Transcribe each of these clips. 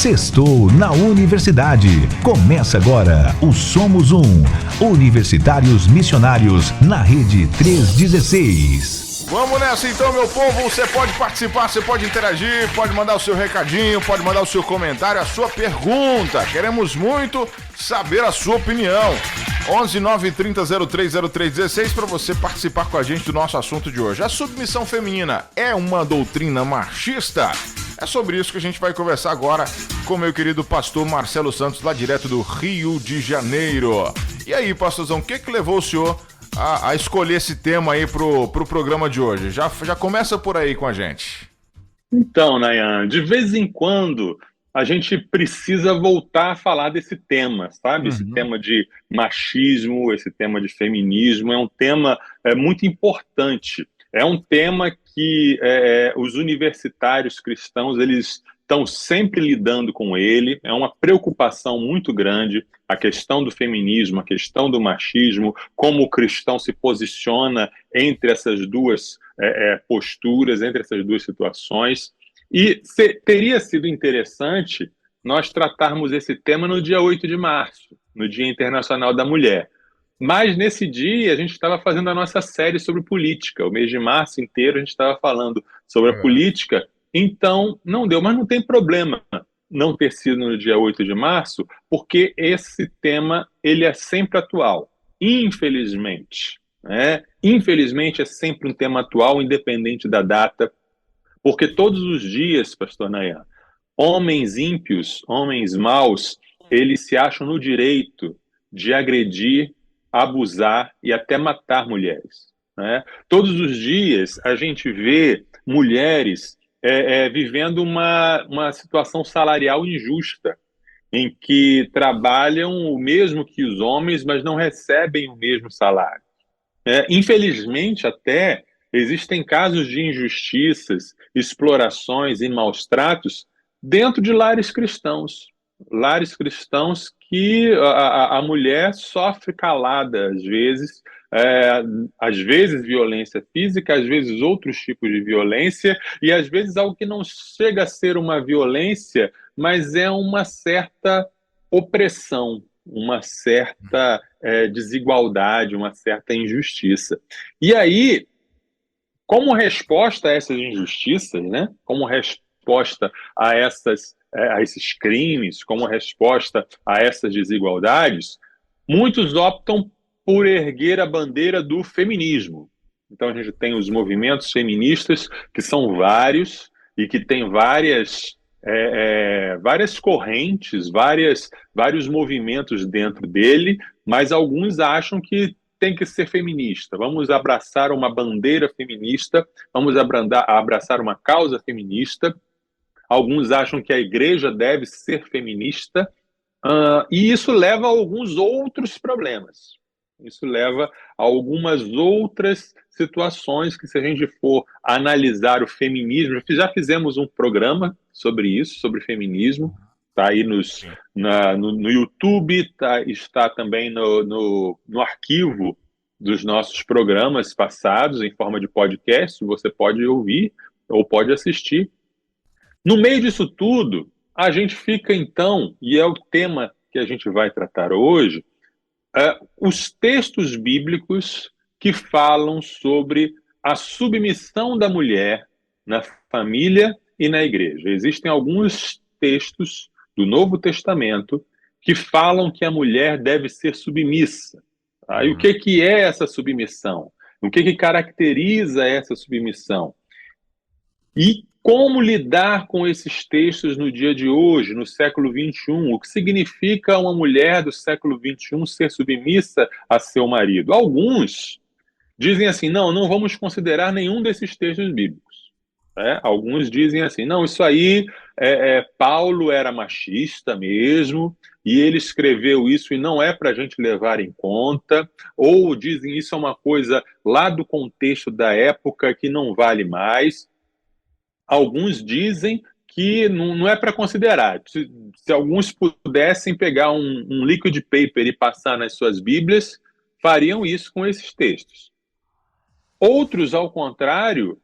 Sextou na Universidade. Começa agora o Somos Um. Universitários Missionários na Rede 316. Vamos nessa então, meu povo. Você pode participar, você pode interagir, pode mandar o seu recadinho, pode mandar o seu comentário, a sua pergunta. Queremos muito saber a sua opinião. 11 930 030316 para você participar com a gente do nosso assunto de hoje. A submissão feminina é uma doutrina machista? É sobre isso que a gente vai conversar agora com meu querido pastor Marcelo Santos, lá direto do Rio de Janeiro. E aí, pastorzão, o que levou o senhor a escolher esse tema aí pro programa de hoje? Já começa por aí com a gente. Então, Nayan, de vez em quando a gente precisa voltar a falar desse tema, sabe? Esse tema de machismo, esse tema de feminismo, é um tema muito importante. É um tema que os universitários cristãos, eles estão sempre lidando com ele, é uma preocupação muito grande, a questão do feminismo, a questão do machismo, como o cristão se posiciona entre essas duas posturas, entre essas duas situações. E teria sido interessante nós tratarmos esse tema no dia 8 de março, no Dia Internacional da Mulher. Mas nesse dia a gente estava fazendo a nossa série sobre política. O mês de março inteiro a gente estava falando sobre a política, então não deu. Mas não tem problema não ter sido no dia 8 de março, porque esse tema ele é sempre atual, infelizmente. Infelizmente é sempre um tema atual, independente da data, porque todos os dias, pastor Nayan, homens ímpios, homens maus, eles se acham no direito de agredir, abusar e até matar mulheres. Todos os dias a gente vê mulheres vivendo uma situação salarial injusta, em que trabalham o mesmo que os homens, mas não recebem o mesmo salário. Infelizmente, até existem casos de injustiças, explorações e maus-tratos dentro de lares cristãos. Lares cristãos que a mulher sofre calada, às vezes violência física, às vezes outros tipos de violência, e às vezes algo que não chega a ser uma violência, mas é uma certa opressão, uma certa desigualdade, uma certa injustiça. E aí, como resposta a essas injustiças, como resposta a esses crimes, como resposta a essas desigualdades, muitos optam por erguer a bandeira do feminismo. Então a gente tem os movimentos feministas, que são vários e que têm várias correntes, vários movimentos dentro dele, mas alguns acham que tem que ser feminista. Vamos abraçar uma bandeira feminista, vamos abraçar uma causa feminista. Alguns acham que a igreja deve ser feminista, e isso leva a alguns outros problemas. Isso leva a algumas outras situações que, se a gente for analisar o feminismo, já fizemos um programa sobre isso, sobre feminismo, está aí no YouTube, está também no arquivo dos nossos programas passados, em forma de podcast, você pode ouvir ou pode assistir. No meio disso tudo, a gente fica então, e é o tema que a gente vai tratar hoje, os textos bíblicos que falam sobre a submissão da mulher na família e na igreja. Existem alguns textos do Novo Testamento que falam que a mulher deve ser submissa. E o que é essa submissão? O que caracteriza essa submissão? E como lidar com esses textos no dia de hoje, no século XXI? O que significa uma mulher do século XXI ser submissa a seu marido? Alguns dizem assim, não vamos considerar nenhum desses textos bíblicos. Alguns dizem assim, não, isso aí, Paulo era machista mesmo, e ele escreveu isso e não é para a gente levar em conta, ou dizem isso é uma coisa lá do contexto da época que não vale mais. Alguns dizem que não é para considerar. Se alguns pudessem pegar um liquid paper e passar nas suas Bíblias, fariam isso com esses textos. Outros, ao contrário,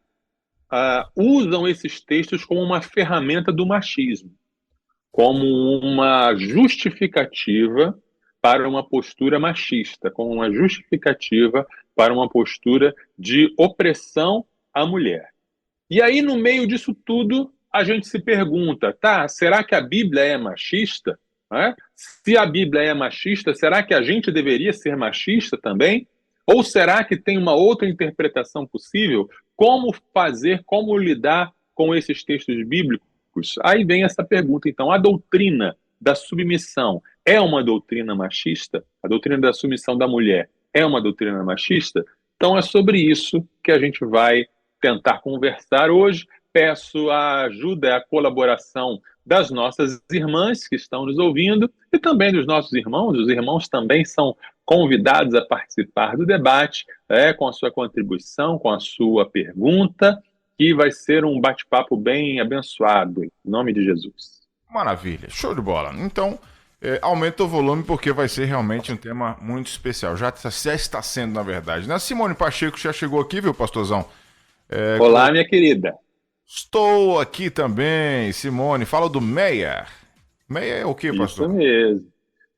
usam esses textos como uma ferramenta do machismo. como uma justificativa para uma postura machista, como uma justificativa para uma postura de opressão à mulher. E aí, no meio disso tudo, a gente se pergunta, tá, será que a Bíblia é machista? Né? Se a Bíblia é machista, será que a gente deveria ser machista também? Ou será que tem uma outra interpretação possível? Como fazer, como lidar com esses textos bíblicos? Aí vem essa pergunta, então, a doutrina da submissão é uma doutrina machista? A doutrina da submissão da mulher é uma doutrina machista? Então é sobre isso que a gente vai tentar conversar hoje. Peço a ajuda e a colaboração das nossas irmãs que estão nos ouvindo e também dos nossos irmãos. Os irmãos também são convidados a participar do debate, com a sua contribuição, com a sua pergunta, que vai ser um bate-papo bem abençoado, em nome de Jesus. Maravilha, show de bola. Então, aumenta o volume porque vai ser realmente um tema muito especial. Já está sendo, na verdade, né? Simone Pacheco já chegou aqui, viu, pastorzão? Olá, minha querida. Estou aqui também, Simone. Fala do Meier. Meier é o quê, pastor? Isso mesmo.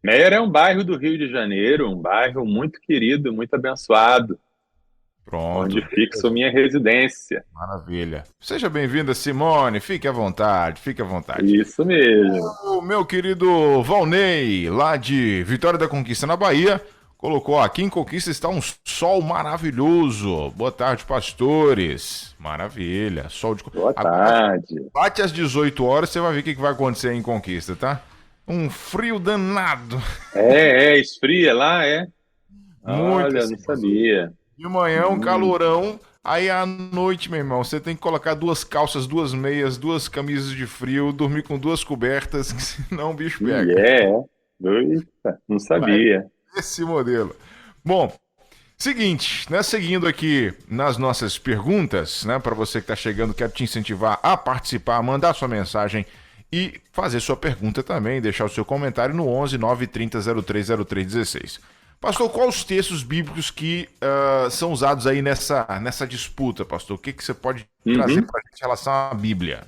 Meier é um bairro do Rio de Janeiro, um bairro muito querido, muito abençoado. Pronto. Onde fixo minha residência. Maravilha. Seja bem-vinda, Simone. Fique à vontade, fique à vontade. Isso mesmo. O meu querido Valnei, lá de Vitória da Conquista, na Bahia, colocou aqui em Conquista está um sol maravilhoso. Boa tarde, pastores. Maravilha. Sol de... Boa tarde. Bate às 18 horas, você vai ver o que vai acontecer em Conquista, tá? Um frio danado. Esfria lá, é? Muito. Olha, não sabia. De manhã um calorão, aí à noite, meu irmão, você tem que colocar 2 calças, 2 meias, 2 camisas de frio, dormir com 2 cobertas, que senão o bicho pega. Eita, não sabia. Esse modelo. Bom, seguinte, né, seguindo aqui nas nossas perguntas, né, para você que está chegando, quero te incentivar a participar, mandar sua mensagem e fazer sua pergunta também, deixar o seu comentário no 11 930 030316. Pastor, quais os textos bíblicos que são usados aí nessa disputa, pastor? O que você pode trazer para a gente em relação à Bíblia?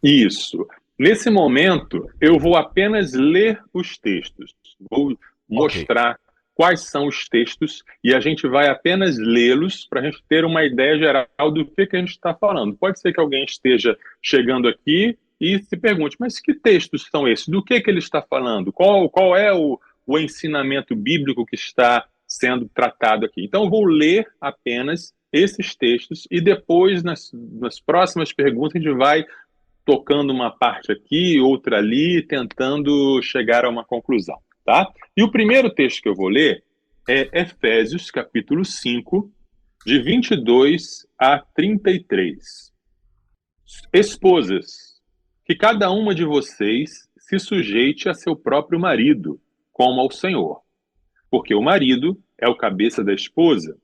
Isso. Nesse momento, eu vou apenas ler os textos. Vou mostrar quais são os textos e a gente vai apenas lê-los para a gente ter uma ideia geral do que a gente está falando. Pode ser que alguém esteja chegando aqui e se pergunte, mas que textos são esses? Do que ele está falando? Qual é o ensinamento bíblico que está sendo tratado aqui? Então, eu vou ler apenas esses textos e depois, nas próximas perguntas, a gente vai tocando uma parte aqui, outra ali, tentando chegar a uma conclusão, tá? E o primeiro texto que eu vou ler é Efésios, capítulo 5, de 22 a 33. Esposas, que cada uma de vocês se sujeite a seu próprio marido, como ao Senhor. Porque o marido é o cabeça da esposa,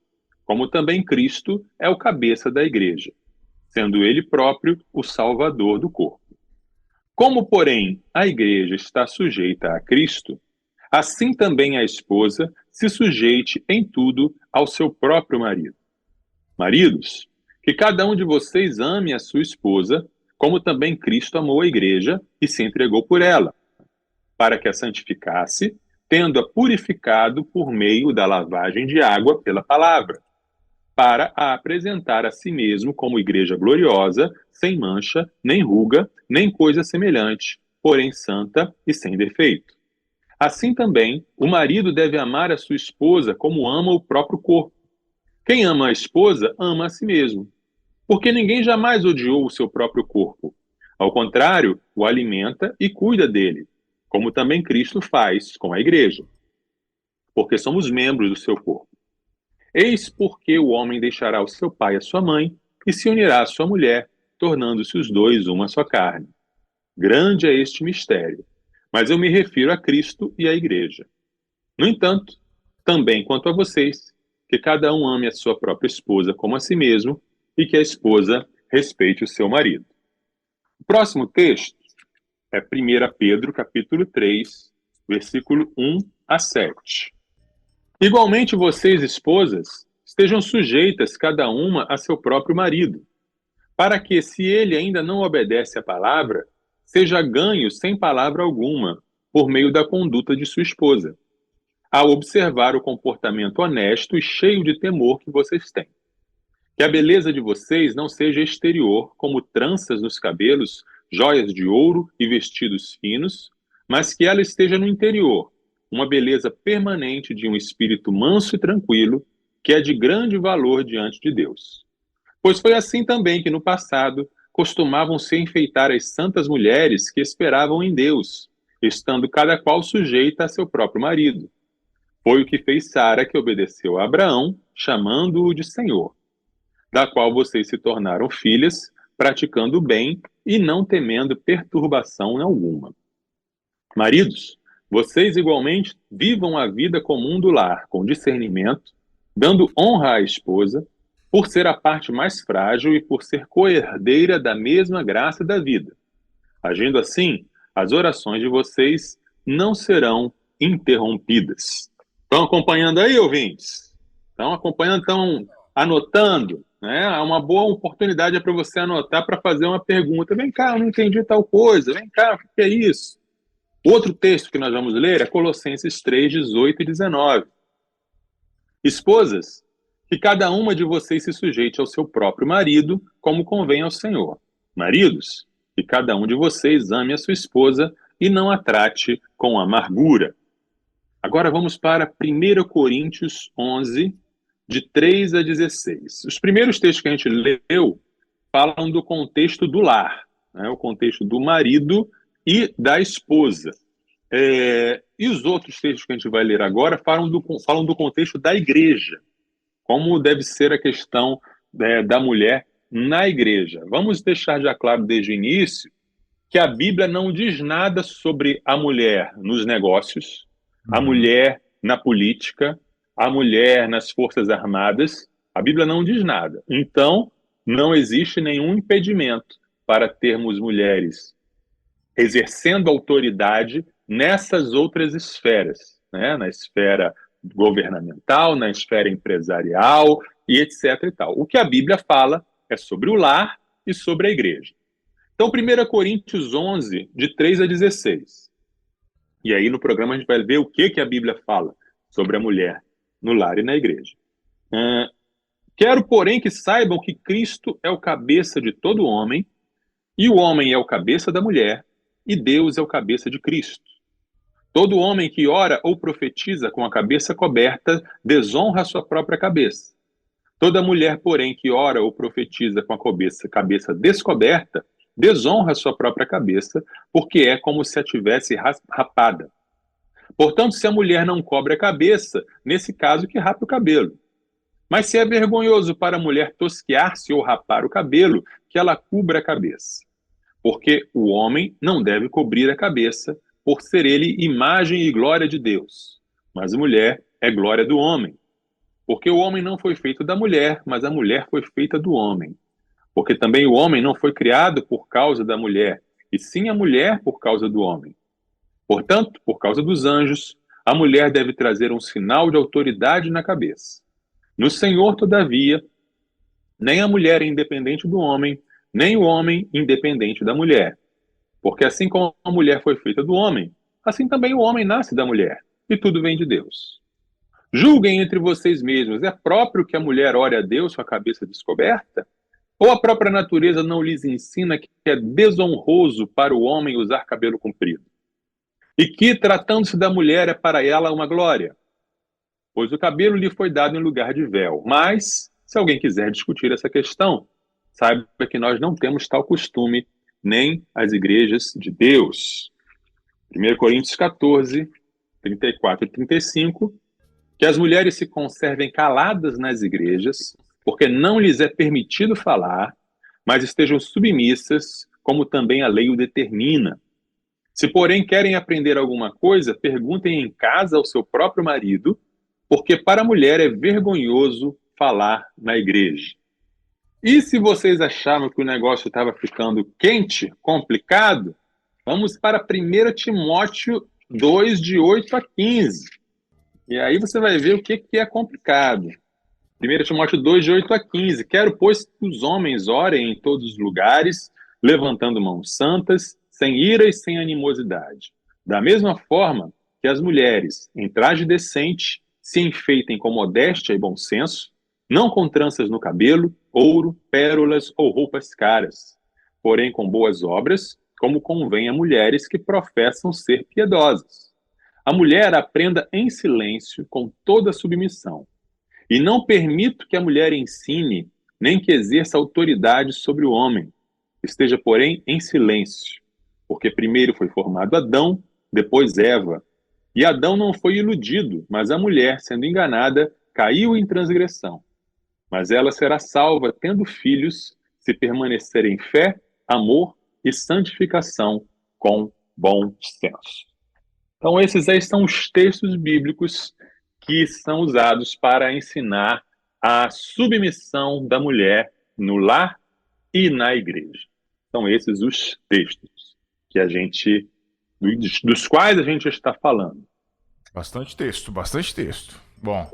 como também Cristo é o cabeça da igreja, sendo ele próprio o salvador do corpo. Como, porém, a igreja está sujeita a Cristo, assim também a esposa se sujeite em tudo ao seu próprio marido. Maridos, que cada um de vocês ame a sua esposa, como também Cristo amou a igreja e se entregou por ela, para que a santificasse, tendo-a purificado por meio da lavagem de água pela palavra, para a apresentar a si mesmo como igreja gloriosa, sem mancha, nem ruga, nem coisa semelhante, porém santa e sem defeito. Assim também, o marido deve amar a sua esposa como ama o próprio corpo. Quem ama a esposa, ama a si mesmo, porque ninguém jamais odiou o seu próprio corpo. Ao contrário, o alimenta e cuida dele, como também Cristo faz com a igreja, porque somos membros do seu corpo. Eis porque o homem deixará o seu pai e a sua mãe e se unirá à sua mulher, tornando-se os dois uma só carne. Grande é este mistério, mas eu me refiro a Cristo e à igreja. No entanto, também quanto a vocês, que cada um ame a sua própria esposa como a si mesmo e que a esposa respeite o seu marido. O próximo texto é 1 Pedro, capítulo 3, versículo 1 a 7. Igualmente vocês, esposas, estejam sujeitas cada uma a seu próprio marido, para que, se ele ainda não obedece à palavra, seja ganho sem palavra alguma, por meio da conduta de sua esposa, ao observar o comportamento honesto e cheio de temor que vocês têm. Que a beleza de vocês não seja exterior, como tranças nos cabelos, joias de ouro e vestidos finos, mas que ela esteja no interior, uma beleza permanente de um espírito manso e tranquilo, que é de grande valor diante de Deus. Pois foi assim também que no passado costumavam se enfeitar as santas mulheres que esperavam em Deus, estando cada qual sujeita a seu próprio marido. Foi o que fez Sara, que obedeceu a Abraão, chamando-o de Senhor, da qual vocês se tornaram filhas, praticando o bem e não temendo perturbação alguma. Maridos, vocês igualmente vivam a vida comum do lar, com discernimento, dando honra à esposa, por ser a parte mais frágil e por ser coerdeira da mesma graça da vida. Agindo assim, as orações de vocês não serão interrompidas. Estão acompanhando aí, ouvintes? Estão acompanhando, estão anotando? Né? É uma boa oportunidade para você anotar para fazer uma pergunta. Vem cá, eu não entendi tal coisa. Vem cá, o que é isso? Outro texto que nós vamos ler é Colossenses 3, 18 e 19. Esposas, que cada uma de vocês se sujeite ao seu próprio marido, como convém ao Senhor. Maridos, que cada um de vocês ame a sua esposa e não a trate com amargura. Agora vamos para 1 Coríntios 11, de 3 a 16. Os primeiros textos que a gente leu falam do contexto do lar, né? O contexto do marido e da esposa. E os outros textos que a gente vai ler agora falam do contexto da igreja, como deve ser a questão da mulher na igreja. Vamos deixar já claro desde o início que a Bíblia não diz nada sobre a mulher nos negócios, a mulher na política, a mulher nas forças armadas. A Bíblia não diz nada. Então, não existe nenhum impedimento para termos mulheres exercendo autoridade nessas outras esferas, né? Na esfera governamental, na esfera empresarial e etc. e tal. O que a Bíblia fala é sobre o lar e sobre a igreja. Então, 1 Coríntios 11, de 3 a 16. E aí, no programa, a gente vai ver o que a Bíblia fala sobre a mulher no lar e na igreja. Quero, porém, que saibam que Cristo é o cabeça de todo homem, e o homem é o cabeça da mulher, e Deus é o cabeça de Cristo. Todo homem que ora ou profetiza com a cabeça coberta desonra a sua própria cabeça. Toda mulher, porém, que ora ou profetiza com a cabeça descoberta, desonra a sua própria cabeça, porque é como se a tivesse rapada. Portanto, se a mulher não cobre a cabeça, nesse caso que rape o cabelo. Mas se é vergonhoso para a mulher tosquear-se ou rapar o cabelo, que ela cubra a cabeça. Porque o homem não deve cobrir a cabeça, por ser ele imagem e glória de Deus. Mas a mulher é glória do homem. Porque o homem não foi feito da mulher, mas a mulher foi feita do homem. Porque também o homem não foi criado por causa da mulher, e sim a mulher por causa do homem. Portanto, por causa dos anjos, a mulher deve trazer um sinal de autoridade na cabeça. No Senhor, todavia, nem a mulher é independente do homem, nem o homem independente da mulher. Porque assim como a mulher foi feita do homem, assim também o homem nasce da mulher, e tudo vem de Deus. Julguem entre vocês mesmos, é próprio que a mulher ore a Deus com a cabeça descoberta? Ou a própria natureza não lhes ensina que é desonroso para o homem usar cabelo comprido? E que, tratando-se da mulher, é para ela uma glória? Pois o cabelo lhe foi dado em lugar de véu. Mas, se alguém quiser discutir essa questão, saiba que nós não temos tal costume, nem as igrejas de Deus. 1 Coríntios 14, 34 e 35, que as mulheres se conservem caladas nas igrejas, porque não lhes é permitido falar, mas estejam submissas, como também a lei o determina. Se, porém, querem aprender alguma coisa, perguntem em casa ao seu próprio marido, porque para a mulher é vergonhoso falar na igreja. E se vocês achavam que o negócio estava ficando quente, complicado, vamos para 1 Timóteo 2, de 8 a 15. E aí você vai ver o que é complicado. 1 Timóteo 2, de 8 a 15. Quero, pois, que os homens orem em todos os lugares, levantando mãos santas, sem ira e sem animosidade. Da mesma forma que as mulheres, em traje decente, se enfeitem com modéstia e bom senso, não com tranças no cabelo, ouro, pérolas ou roupas caras, porém com boas obras, como convém a mulheres que professam ser piedosas. A mulher aprenda em silêncio, com toda submissão. E não permito que a mulher ensine, nem que exerça autoridade sobre o homem. Esteja, porém, em silêncio, porque primeiro foi formado Adão, depois Eva. E Adão não foi iludido, mas a mulher, sendo enganada, caiu em transgressão. Mas ela será salva, tendo filhos, se permanecer em fé, amor e santificação com bom senso. Então, esses aí são os textos bíblicos que são usados para ensinar a submissão da mulher no lar e na igreja. São esses os textos que dos quais a gente está falando. Bastante texto, bastante texto. Bom,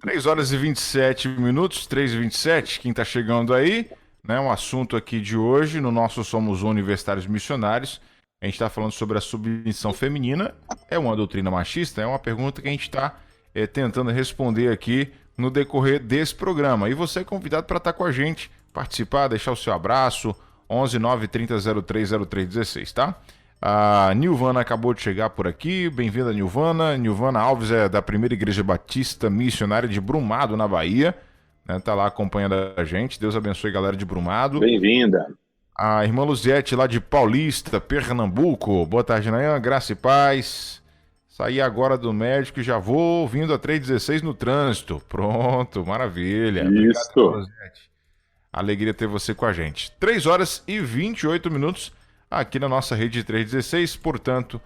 3 horas e 27 minutos, 3h27, quem está chegando aí, né, um assunto aqui de hoje, no nosso Somos Universitários Missionários, a gente está falando sobre a submissão feminina. É uma doutrina machista? É uma pergunta que a gente está tentando responder aqui no decorrer desse programa. E você é convidado para estar com a gente, participar, deixar o seu abraço, 11 930 03 0316, tá? A Nilvana acabou de chegar por aqui, bem-vinda Nilvana. Nilvana Alves é da Primeira Igreja Batista Missionária de Brumado, na Bahia, né? Tá lá acompanhando a gente, Deus abençoe a galera de Brumado. Bem-vinda. A irmã Luziete lá de Paulista, Pernambuco, boa tarde, Nayan, graça e paz. Saí agora do médico e já vou ouvindo a 316 no trânsito. Pronto, maravilha. Isso. Obrigado, Luziete. Alegria ter você com a gente. 3 horas e 28 minutos aqui na nossa rede 316, portanto,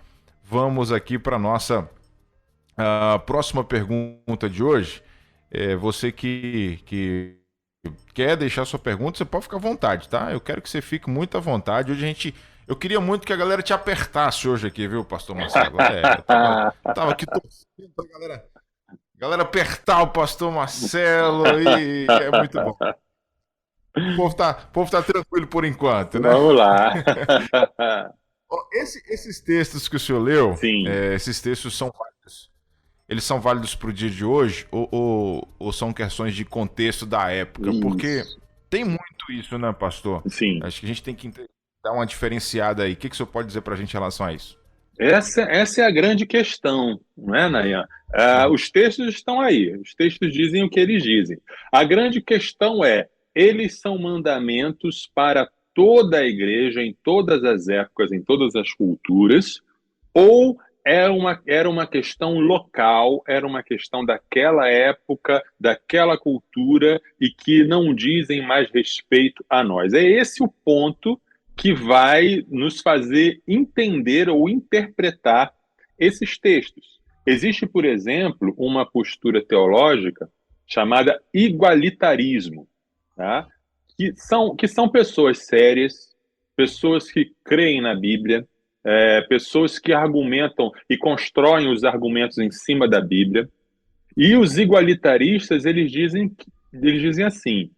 vamos aqui para a nossa próxima pergunta de hoje. Você que quer deixar sua pergunta, você pode ficar à vontade, tá? Eu quero que você fique muito à vontade. Hoje eu queria muito que a galera te apertasse hoje aqui, viu, pastor Marcelo? Eu tava aqui torcendo pra galera apertar o pastor Marcelo e é muito bom. O povo tá tranquilo por enquanto, né? Vamos lá. Esses textos que o senhor leu, Sim. Esses textos são válidos. Eles são válidos para o dia de hoje ou são questões de contexto da época? Isso. Porque tem muito isso, né, pastor? Sim. Acho que a gente tem que dar uma diferenciada aí. O que o senhor pode dizer para a gente em relação a isso? Essa é a grande questão, não é, Nayan? Os textos estão aí, os textos dizem o que eles dizem. A grande questão eles são mandamentos para toda a igreja, em todas as épocas, em todas as culturas, ou era uma questão local, era uma questão daquela época, daquela cultura, e que não dizem mais respeito a nós. É esse o ponto que vai nos fazer entender ou interpretar esses textos. Existe, por exemplo, uma postura teológica chamada igualitarismo, tá? que são pessoas sérias, pessoas que creem na Bíblia, pessoas que argumentam e constroem os argumentos em cima da Bíblia. E os igualitaristas, eles dizem assim,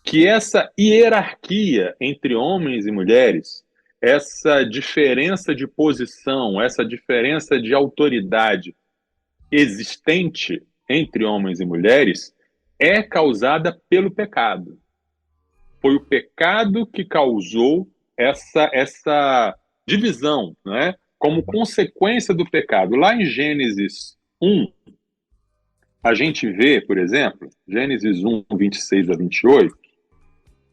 que essa hierarquia entre homens e mulheres, essa diferença de posição, essa diferença de autoridade existente entre homens e mulheres é causada pelo pecado. Foi o pecado que causou essa divisão, né? Como consequência do pecado. Lá em Gênesis 1, a gente vê, por exemplo, Gênesis 1, 26 a 28,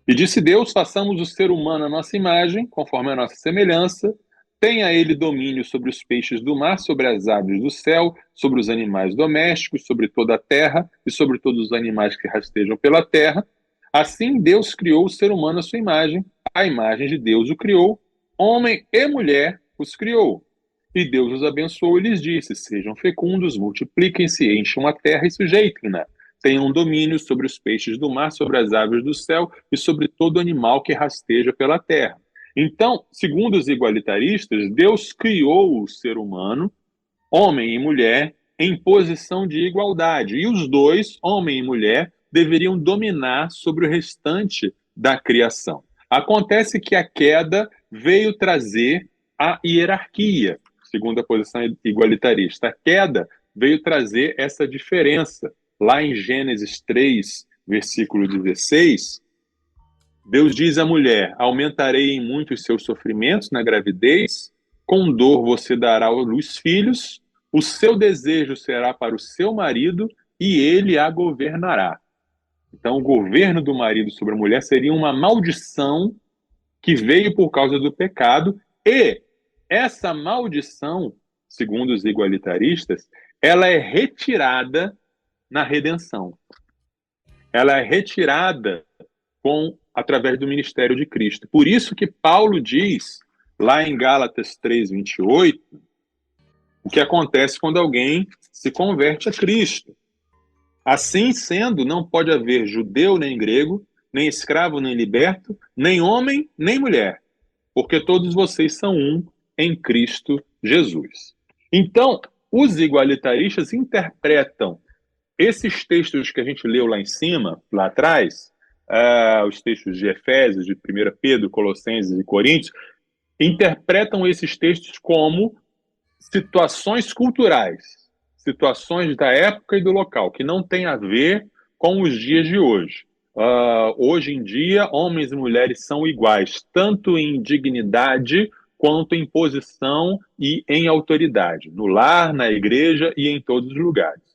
e disse Deus, façamos o ser humano à nossa imagem, conforme a nossa semelhança, tenha ele domínio sobre os peixes do mar, sobre as aves do céu, sobre os animais domésticos, sobre toda a terra e sobre todos os animais que rastejam pela terra. Assim Deus criou o ser humano à sua imagem, a imagem de Deus o criou, homem e mulher os criou. E Deus os abençoou e lhes disse, sejam fecundos, multipliquem-se, encham a terra e sujeitem-na. Tenham domínio sobre os peixes do mar, sobre as aves do céu e sobre todo animal que rasteja pela terra. Então, segundo os igualitaristas, Deus criou o ser humano, homem e mulher, em posição de igualdade. E os dois, homem e mulher, deveriam dominar sobre o restante da criação. Acontece que a queda veio trazer a hierarquia, segundo a posição igualitarista. A queda veio trazer essa diferença. Lá em Gênesis 3, versículo 16, Deus diz à mulher: aumentarei em muito os seus sofrimentos na gravidez, com dor você dará à luz filhos, o seu desejo será para o seu marido e ele a governará. Então, o governo do marido sobre a mulher seria uma maldição que veio por causa do pecado, e essa maldição, segundo os igualitaristas, ela é retirada na redenção. Ela é retirada através do ministério de Cristo. Por isso que Paulo diz, lá em Gálatas 3:28, o que acontece quando alguém se converte a Cristo. Assim sendo, não pode haver judeu nem grego, nem escravo nem liberto, nem homem nem mulher, porque todos vocês são um em Cristo Jesus. Então, os igualitaristas interpretam esses textos que a gente leu lá em cima, lá atrás, os textos de Efésios, de 1 Pedro, Colossenses e Coríntios, interpretam esses textos como situações culturais, situações da época e do local, que não tem a ver com os dias de hoje. Hoje em dia, homens e mulheres são iguais, tanto em dignidade quanto em posição e em autoridade, no lar, na igreja e em todos os lugares.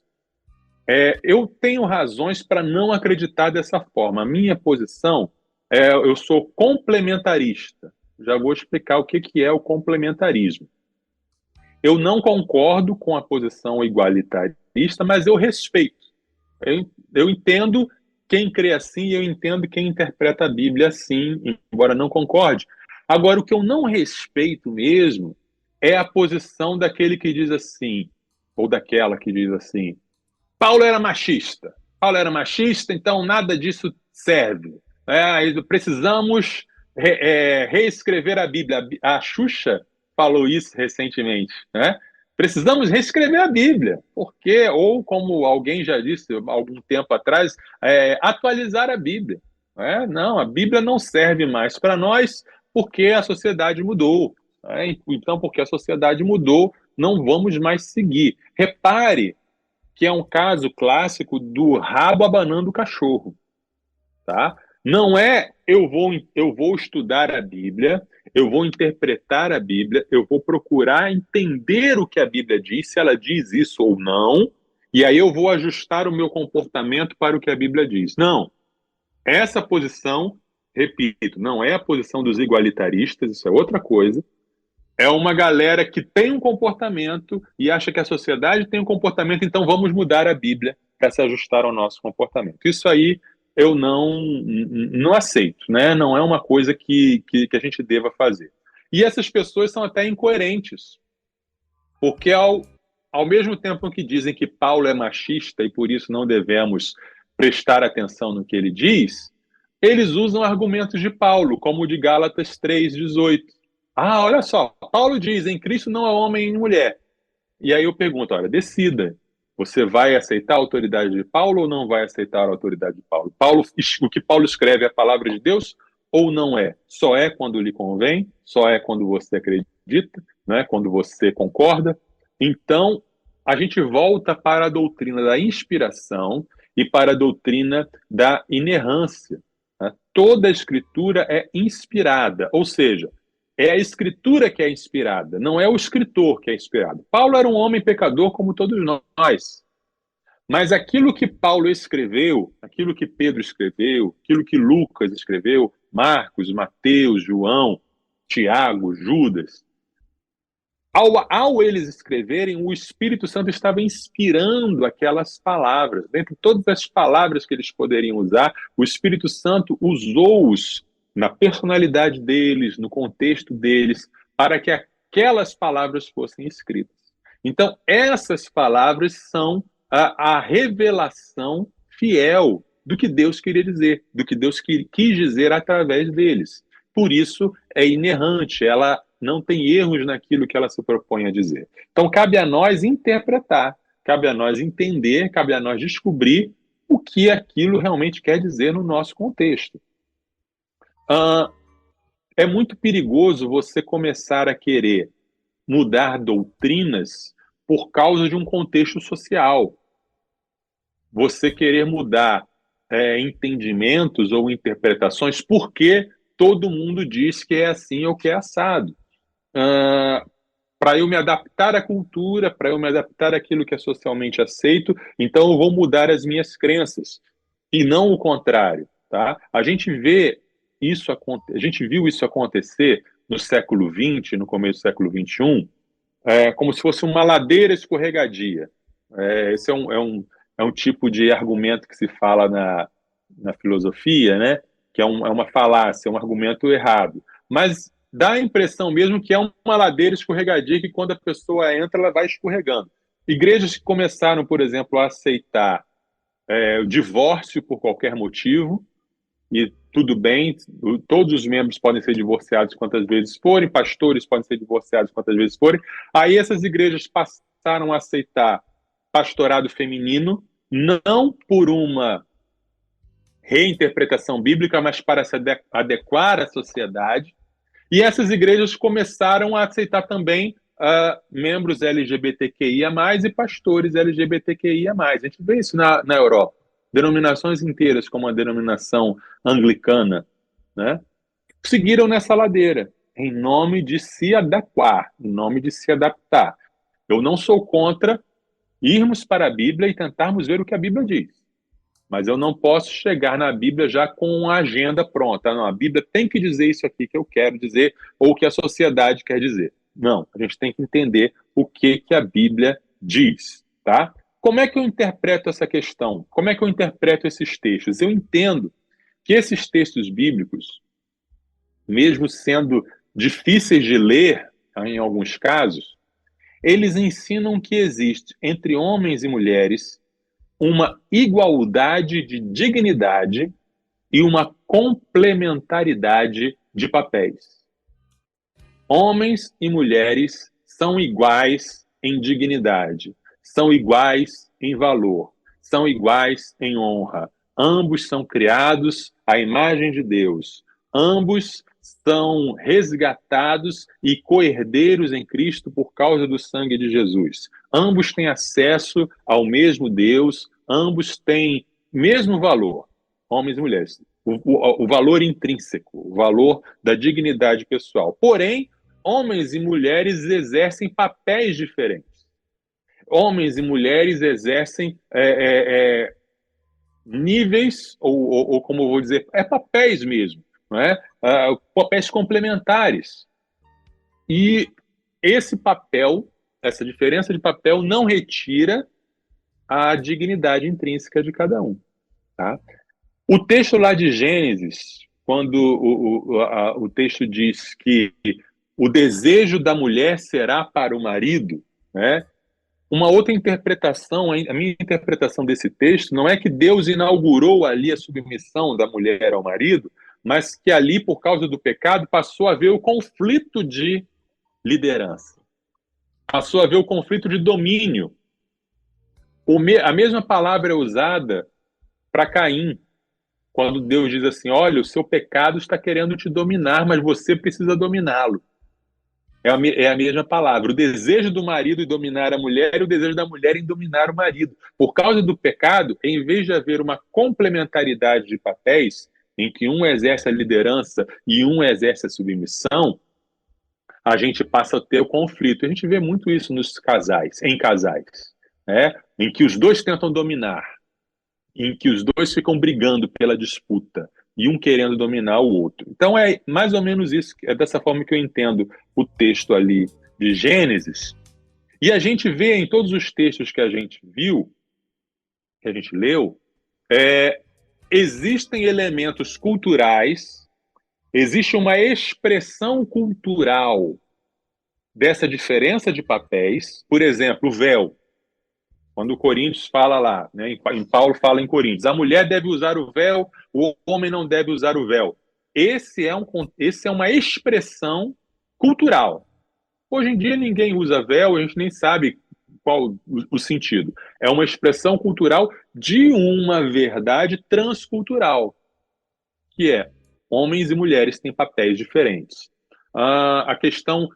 Eu tenho razões para não acreditar dessa forma. A minha posição eu sou complementarista. Já vou explicar o que é o complementarismo. Eu não concordo com a posição igualitarista, mas eu respeito. Eu entendo quem crê assim e eu entendo quem interpreta a Bíblia assim, embora não concorde. Agora, o que eu não respeito mesmo é a posição daquele que diz assim, ou daquela que diz assim: Paulo era machista. Paulo era machista, então nada disso serve. Precisamos reescrever a Bíblia. A Xuxa falou isso recentemente, né? Precisamos reescrever a Bíblia, porque, ou como alguém já disse algum tempo atrás, atualizar a Bíblia. Não, a Bíblia não serve mais para nós porque a sociedade mudou. Então, porque a sociedade mudou, não vamos mais seguir. Repare que é um caso clássico do rabo abanando o cachorro. Tá? Não é eu vou estudar a Bíblia, eu vou interpretar a Bíblia, eu vou procurar entender o que a Bíblia diz, se ela diz isso ou não, e aí eu vou ajustar o meu comportamento para o que a Bíblia diz. Não. Essa posição, repito, não é a posição dos igualitaristas, isso é outra coisa. É uma galera que tem um comportamento e acha que a sociedade tem um comportamento, então vamos mudar a Bíblia para se ajustar ao nosso comportamento. Isso aí eu não aceito, né? Não é uma coisa que a gente deva fazer. E essas pessoas são até incoerentes, porque ao mesmo tempo que dizem que Paulo é machista e por isso não devemos prestar atenção no que ele diz, eles usam argumentos de Paulo, como o de Gálatas 3:18. Olha só, Paulo diz, em Cristo não há homem e mulher. E aí eu pergunto, olha, decida. Você vai aceitar a autoridade de Paulo ou não vai aceitar a autoridade de Paulo? O que Paulo escreve é a palavra de Deus ou não é? Só é quando lhe convém? Só é quando você acredita? Né? Quando você concorda? Então, a gente volta para a doutrina da inspiração e para a doutrina da inerrância. Né? Toda a escritura é inspirada, ou seja, é a escritura que é inspirada, não é o escritor que é inspirado. Paulo era um homem pecador como todos nós. Mas aquilo que Paulo escreveu, aquilo que Pedro escreveu, aquilo que Lucas escreveu, Marcos, Mateus, João, Tiago, Judas, ao eles escreverem, o Espírito Santo estava inspirando aquelas palavras. Dentre todas as palavras que eles poderiam usar, o Espírito Santo usou-os na personalidade deles, no contexto deles, para que aquelas palavras fossem escritas. Então, essas palavras são a revelação fiel do que Deus queria dizer, do que Deus quis dizer através deles. Por isso, é inerrante, ela não tem erros naquilo que ela se propõe a dizer. Então, cabe a nós interpretar, cabe a nós entender, cabe a nós descobrir o que aquilo realmente quer dizer no nosso contexto. É muito perigoso você começar a querer mudar doutrinas por causa de um contexto social. Você querer mudar entendimentos ou interpretações porque todo mundo diz que é assim ou que é assado. Para eu me adaptar à cultura, para eu me adaptar àquilo que é socialmente aceito, então eu vou mudar as minhas crenças, e não o contrário. Tá? A gente viu isso acontecer no século XX, no começo do século XXI, como se fosse uma ladeira escorregadia. Esse é um tipo de argumento que se fala na filosofia, né? Que é uma falácia, um argumento errado. Mas dá a impressão mesmo que é uma ladeira escorregadia que quando a pessoa entra, ela vai escorregando. Igrejas que começaram, por exemplo, a aceitar o divórcio por qualquer motivo, e tudo bem, todos os membros podem ser divorciados quantas vezes forem, pastores podem ser divorciados quantas vezes forem. Aí essas igrejas passaram a aceitar pastorado feminino, não por uma reinterpretação bíblica, mas para se adequar à sociedade. E essas igrejas começaram a aceitar também membros LGBTQIA+, e pastores LGBTQIA+. A gente vê isso na Europa. Denominações inteiras, como a denominação anglicana, né, seguiram nessa ladeira, em nome de se adequar, em nome de se adaptar. Eu não sou contra irmos para a Bíblia e tentarmos ver o que a Bíblia diz. Mas eu não posso chegar na Bíblia já com a agenda pronta. Não, a Bíblia tem que dizer isso aqui que eu quero dizer, ou o que a sociedade quer dizer. Não, a gente tem que entender o que a Bíblia diz, tá? Como é que eu interpreto essa questão? Como é que eu interpreto esses textos? Eu entendo que esses textos bíblicos, mesmo sendo difíceis de ler, em alguns casos, eles ensinam que existe entre homens e mulheres uma igualdade de dignidade e uma complementaridade de papéis. Homens e mulheres são iguais em dignidade, são iguais em valor, são iguais em honra. Ambos são criados à imagem de Deus. Ambos são resgatados e co-herdeiros em Cristo por causa do sangue de Jesus. Ambos têm acesso ao mesmo Deus, ambos têm mesmo valor, homens e mulheres. O valor intrínseco, o valor da dignidade pessoal. Porém, homens e mulheres exercem papéis diferentes. Homens e mulheres exercem níveis, ou como eu vou dizer, papéis mesmo, não é? Papéis complementares. E esse papel, essa diferença de papel não retira a dignidade intrínseca de cada um. Tá? O texto lá de Gênesis, quando o texto diz que o desejo da mulher será para o marido, né? Uma outra interpretação, a minha interpretação desse texto, não é que Deus inaugurou ali a submissão da mulher ao marido, mas que ali, por causa do pecado, passou a haver o conflito de liderança. Passou a haver o conflito de domínio. A mesma palavra é usada para Caim, quando Deus diz assim, olha, o seu pecado está querendo te dominar, mas você precisa dominá-lo. É a mesma palavra. O desejo do marido em dominar a mulher e o desejo da mulher em dominar o marido. Por causa do pecado, em vez de haver uma complementaridade de papéis, em que um exerce a liderança e um exerce a submissão, a gente passa a ter o conflito. A gente vê muito isso em casais, né? Em que os dois tentam dominar, em que os dois ficam brigando pela disputa, e um querendo dominar o outro. Então é mais ou menos isso, é dessa forma que eu entendo o texto ali de Gênesis. E a gente vê em todos os textos que a gente viu, que a gente leu, existem elementos culturais, existe uma expressão cultural dessa diferença de papéis. Por exemplo, o véu. Quando o Coríntios fala lá, né, em Paulo fala em Coríntios, a mulher deve usar o véu, o homem não deve usar o véu. Esse é uma expressão cultural. Hoje em dia ninguém usa véu, a gente nem sabe qual o sentido. É uma expressão cultural de uma verdade transcultural, que é homens e mulheres têm papéis diferentes. A questão,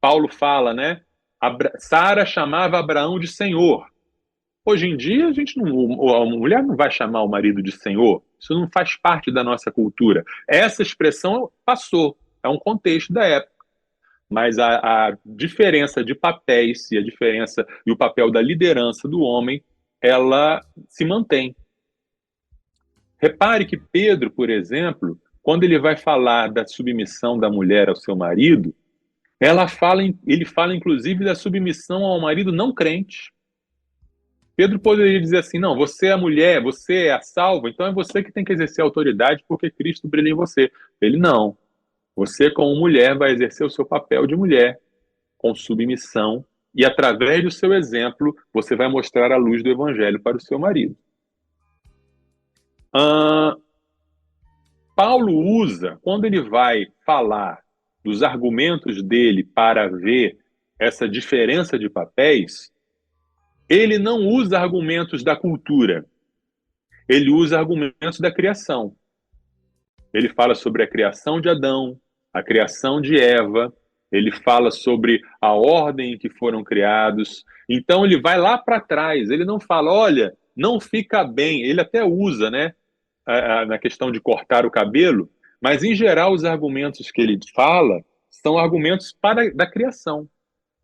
Paulo fala, né? Sara chamava Abraão de Senhor. Hoje em dia, a mulher não vai chamar o marido de Senhor. Isso não faz parte da nossa cultura. Essa expressão passou, é um contexto da época. Mas a diferença de papéis e a diferença e o papel da liderança do homem, ela se mantém. Repare que Pedro, por exemplo, quando ele vai falar da submissão da mulher ao seu marido, ele fala inclusive da submissão ao marido não crente. Pedro poderia dizer assim, não, você é a mulher, você é a salva, então é você que tem que exercer a autoridade porque Cristo brilha em você. Ele não. Você, como mulher, vai exercer o seu papel de mulher, com submissão, e através do seu exemplo, você vai mostrar a luz do evangelho para o seu marido. Paulo usa, quando ele vai falar dos argumentos dele para ver essa diferença de papéis, ele não usa argumentos da cultura, ele usa argumentos da criação. Ele fala sobre a criação de Adão, a criação de Eva, ele fala sobre a ordem em que foram criados. Então ele vai lá para trás, ele não fala, olha, não fica bem, ele até usa, né, na questão de cortar o cabelo, mas em geral os argumentos que ele fala são argumentos da criação,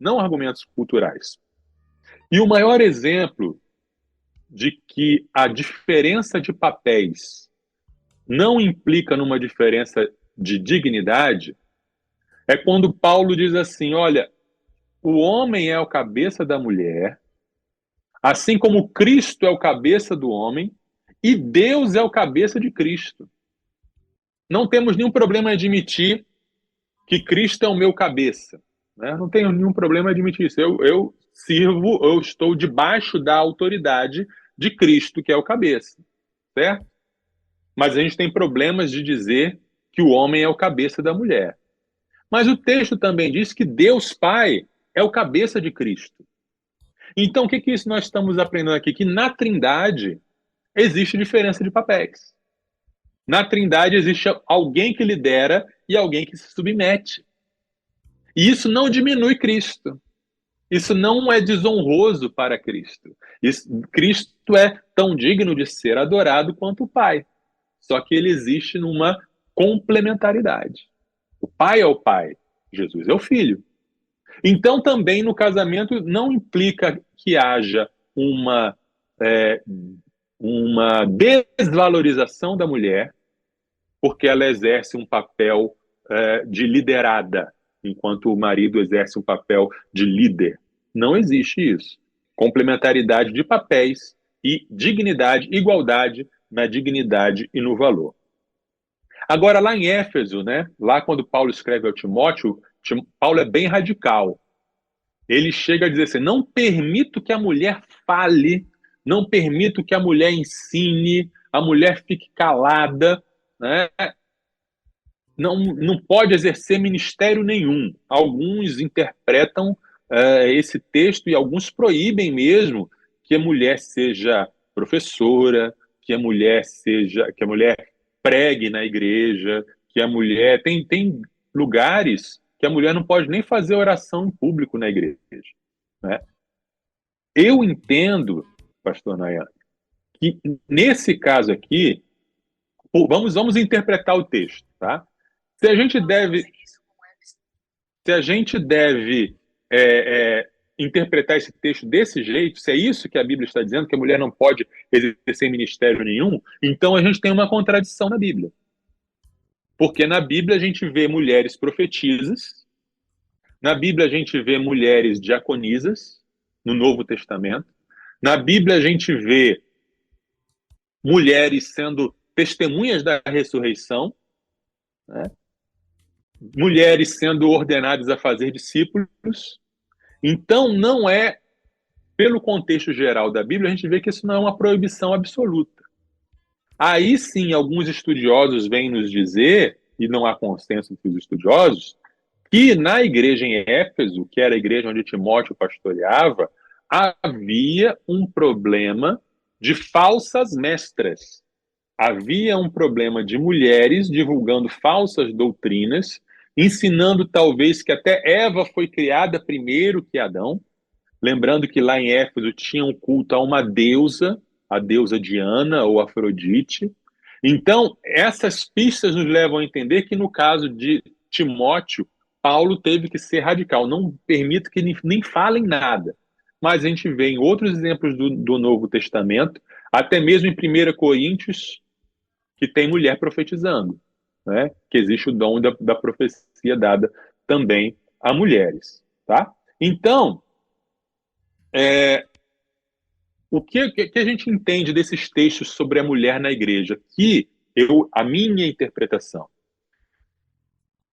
não argumentos culturais. E o maior exemplo de que a diferença de papéis não implica numa diferença de dignidade é quando Paulo diz assim, olha, o homem é o cabeça da mulher, assim como Cristo é o cabeça do homem, e Deus é o cabeça de Cristo. Não temos nenhum problema em admitir que Cristo é o meu cabeça. Né? Não tenho nenhum problema em admitir isso. Eu estou debaixo da autoridade de Cristo, que é o cabeça. Certo? Mas a gente tem problemas de dizer que o homem é o cabeça da mulher. Mas o texto também diz que Deus Pai é o cabeça de Cristo. Então, o que isso nós estamos aprendendo aqui? Que na Trindade existe diferença de papéis. Na Trindade existe alguém que lidera e alguém que se submete. E isso não diminui Cristo. Isso não é desonroso para Cristo. Cristo é tão digno de ser adorado quanto o Pai. Só que ele existe numa complementaridade. O Pai é o Pai, Jesus é o Filho. Então, também no casamento não implica que haja uma desvalorização da mulher, porque ela exerce um papel de liderada, enquanto o marido exerce um papel de líder. Não existe isso. Complementaridade de papéis e dignidade, igualdade na dignidade e no valor. Agora, lá em Éfeso, né, lá quando Paulo escreve ao Timóteo, Paulo é bem radical. Ele chega a dizer assim, não permito que a mulher fale, não permito que a mulher ensine, a mulher fique calada, né? Não pode exercer ministério nenhum. Alguns interpretam esse texto e alguns proíbem mesmo que a mulher seja professora, que a mulher pregue na igreja, que a mulher... Tem lugares que a mulher não pode nem fazer oração em público na igreja. Né? Eu entendo, pastor Nayane, que nesse caso aqui, vamos interpretar o texto, tá? Se a gente deve interpretar esse texto desse jeito, se é isso que a Bíblia está dizendo, que a mulher não pode exercer ministério nenhum, então a gente tem uma contradição na Bíblia. Porque na Bíblia a gente vê mulheres profetisas, na Bíblia a gente vê mulheres diaconisas, no Novo Testamento, na Bíblia a gente vê mulheres sendo testemunhas da ressurreição, né? Mulheres sendo ordenadas a fazer discípulos. Então, não é, pelo contexto geral da Bíblia, a gente vê que isso não é uma proibição absoluta. Aí sim, alguns estudiosos vêm nos dizer, e não há consenso entre os estudiosos, que na igreja em Éfeso, que era a igreja onde Timóteo pastoreava, havia um problema de falsas mestras. havia um problema de mulheres divulgando falsas doutrinas, ensinando talvez que até Eva foi criada primeiro que Adão, lembrando que lá em Éfeso tinha um culto a uma deusa, a deusa Diana ou Afrodite. Então, essas pistas nos levam a entender que no caso de Timóteo, Paulo teve que ser radical, não permita que nem falem nada. Mas a gente vê em outros exemplos do Novo Testamento, até mesmo em 1 Coríntios, que tem mulher profetizando, né? Que existe o dom da profecia dada também a mulheres. Tá? Então, o que a gente entende desses textos sobre a mulher na igreja? A minha interpretação,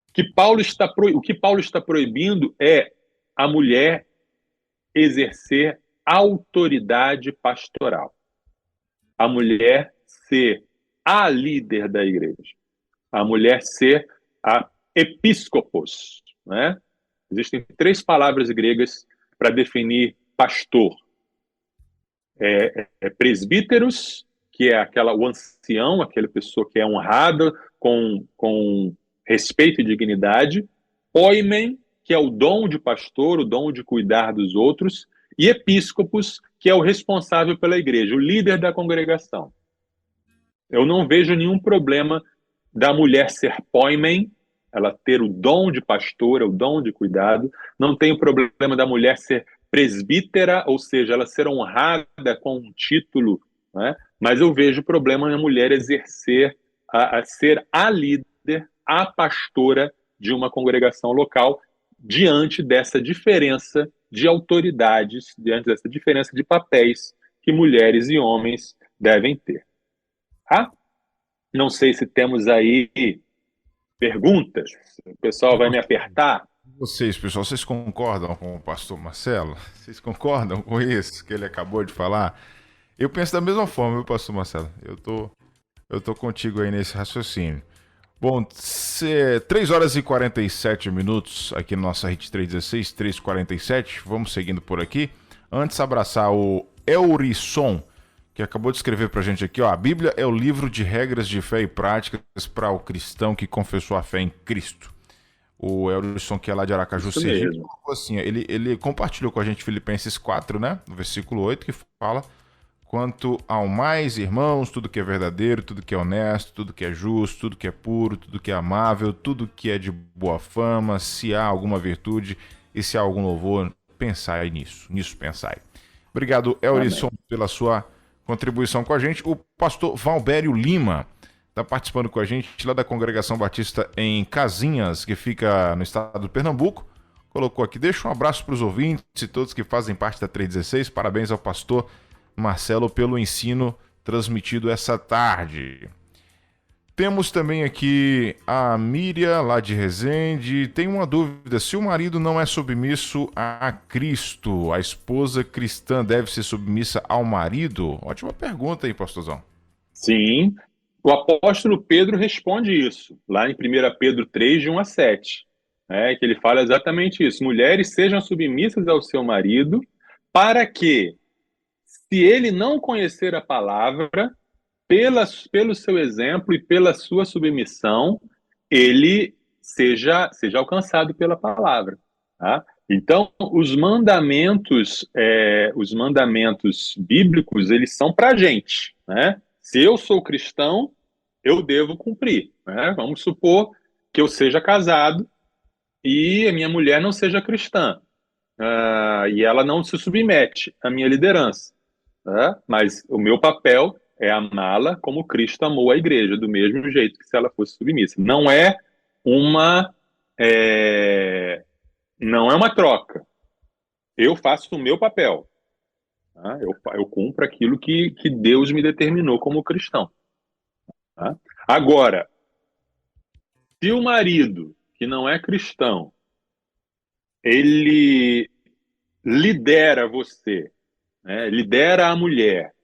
o que Paulo está proibindo é a mulher exercer autoridade pastoral, a mulher ser a líder da igreja, a mulher ser a episcopos, né? Existem 3 palavras gregas para definir pastor. Presbíteros, que é o ancião, aquela pessoa que é honrada com respeito e dignidade. Poimen, que é o dom de pastor, o dom de cuidar dos outros. E episcopos, que é o responsável pela igreja, o líder da congregação. Eu não vejo nenhum problema da mulher ser poimen, ela ter o dom de pastora, o dom de cuidado. Não tem o problema da mulher ser presbítera, ou seja, ela ser honrada com um título, né? Mas eu vejo problema na mulher exercer, ser a líder, a pastora de uma congregação local, diante dessa diferença de autoridades, diante dessa diferença de papéis que mulheres e homens devem ter. Tá? Não sei se temos aí perguntas. O pessoal vai me apertar. Pessoal, vocês concordam com o pastor Marcelo? Vocês concordam com isso que ele acabou de falar? Eu penso da mesma forma, viu, pastor Marcelo? Eu tô contigo aí nesse raciocínio. Bom, 3 horas e 47 minutos aqui na nossa Rede 316, 3:47. Vamos seguindo por aqui. Antes, abraçar o Eurisson, que acabou de escrever pra gente aqui, ó. A Bíblia é o livro de regras de fé e práticas para o cristão que confessou a fé em Cristo. O Eurisson, que é lá de Aracaju, Sergipe, assim, ele compartilhou com a gente Filipenses 4, né? No versículo 8, que fala: quanto ao mais, irmãos, tudo que é verdadeiro, tudo que é honesto, tudo que é justo, tudo que é puro, tudo que é amável, tudo que é de boa fama, se há alguma virtude e se há algum louvor, pensai nisso pensai. Obrigado, Eurisson, pela sua contribuição com a gente. O pastor Valbério Lima está participando com a gente lá da Congregação Batista em Casinhas, que fica no estado do Pernambuco. Colocou aqui: deixa um abraço para os ouvintes e todos que fazem parte da 316. Parabéns ao pastor Marcelo pelo ensino transmitido essa tarde. Temos também aqui a Miriam, lá de Resende. Tem uma dúvida: se o marido não é submisso a Cristo, a esposa cristã deve ser submissa ao marido? Ótima pergunta aí, pastorzão. Sim, o apóstolo Pedro responde isso, lá em 1 Pedro 3, de 1 a 7. Que ele fala exatamente isso: mulheres sejam submissas ao seu marido, para que, se ele não conhecer a palavra, pelo seu exemplo e pela sua submissão, ele seja alcançado pela palavra. Tá? Então, os mandamentos bíblicos, eles são para a gente. Né? Se eu sou cristão, eu devo cumprir. Né? Vamos supor que eu seja casado e a minha mulher não seja cristã. E ela não se submete à minha liderança. Mas o meu papel é amá-la como Cristo amou a igreja, do mesmo jeito que se ela fosse submissa. Não é uma troca. Eu faço o meu papel. Eu cumpro aquilo que Deus me determinou como cristão. Agora, se o marido, que não é cristão, ele lidera você, lidera a mulher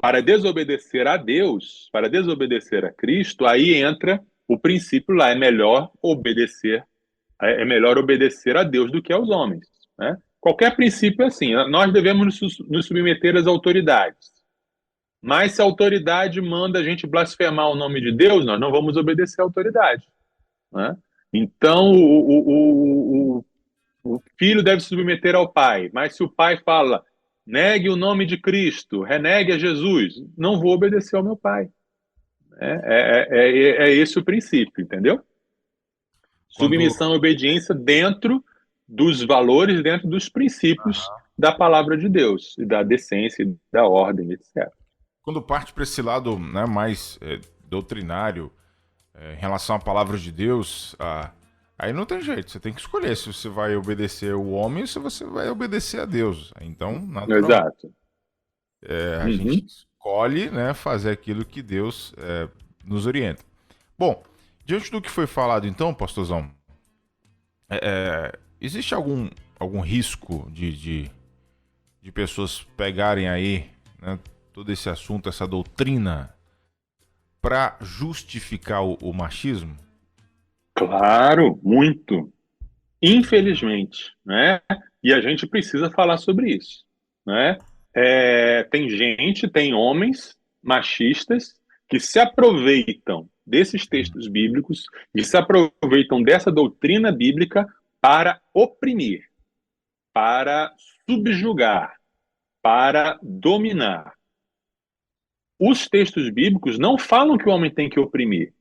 para desobedecer a Deus, para desobedecer a Cristo, aí entra o princípio lá: é melhor obedecer a Deus do que aos homens. Né? Qualquer princípio é assim: nós devemos nos submeter às autoridades, Mas se a autoridade manda a gente blasfemar o nome de Deus, nós não vamos obedecer à autoridade, né? Então, o filho deve se submeter ao pai, mas se o pai fala, negue o nome de Cristo, renegue a Jesus, não vou obedecer ao meu pai. É esse o princípio, entendeu? Quando, Submissão e obediência dentro dos valores, dentro dos princípios da palavra de Deus, e da decência, e da ordem, etc. quando parte para esse lado, né, mais doutrinário, em relação à palavra de Deus, aí não tem jeito, você tem que escolher se você vai obedecer o homem ou se você vai obedecer a Deus. Então, naturalmente, Exato. a gente escolhe, né, fazer aquilo que Deus nos orienta. Bom, diante do que foi falado então, pastorzão, existe algum risco de pessoas pegarem aí, né, todo esse assunto, essa doutrina, para justificar o machismo? Claro, muito. Infelizmente, né? E a gente precisa falar sobre isso, né? Tem homens machistas que se aproveitam desses textos bíblicos e se aproveitam dessa doutrina bíblica para oprimir, para subjugar, para dominar. Os textos bíblicos não falam que o homem tem que oprimir,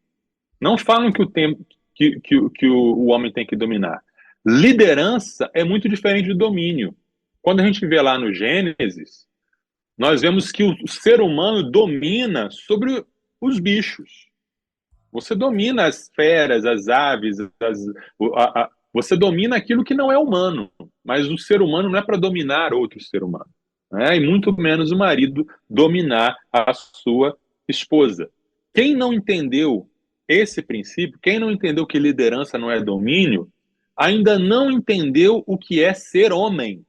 não falam que o homem tem que dominar. Liderança é muito diferente de domínio. Quando a gente vê lá no Gênesis, nós vemos que o ser humano domina sobre os bichos. Você domina as feras, as aves, você domina aquilo que não é humano. Mas o ser humano não é para dominar outro ser humano, né? E muito menos o marido dominar a sua esposa. Quem não entendeu esse princípio, quem não entendeu que liderança não é domínio, ainda não entendeu o que é ser homem,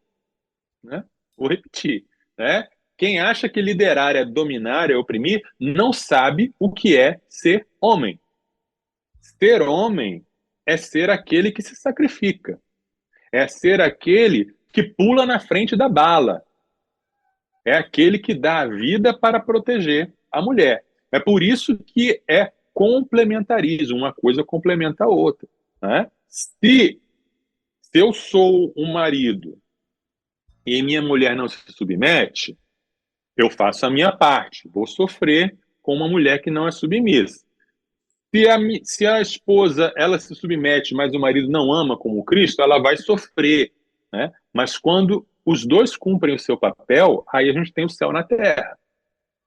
né? Vou repetir, né? Quem acha que liderar é dominar, é oprimir, não sabe o que é ser homem. Ser homem é ser aquele que se sacrifica, é ser aquele que pula na frente da bala, é aquele que dá a vida para proteger a mulher. É por isso que é complementarismo, uma coisa complementa a outra, né? Se eu sou um marido e minha mulher não se submete, eu faço a minha parte, vou sofrer com uma mulher que não é submissa. Se a esposa ela se submete, mas o marido não ama como Cristo, ela vai sofrer, né? Mas quando os dois cumprem o seu papel, aí a gente tem o céu na terra.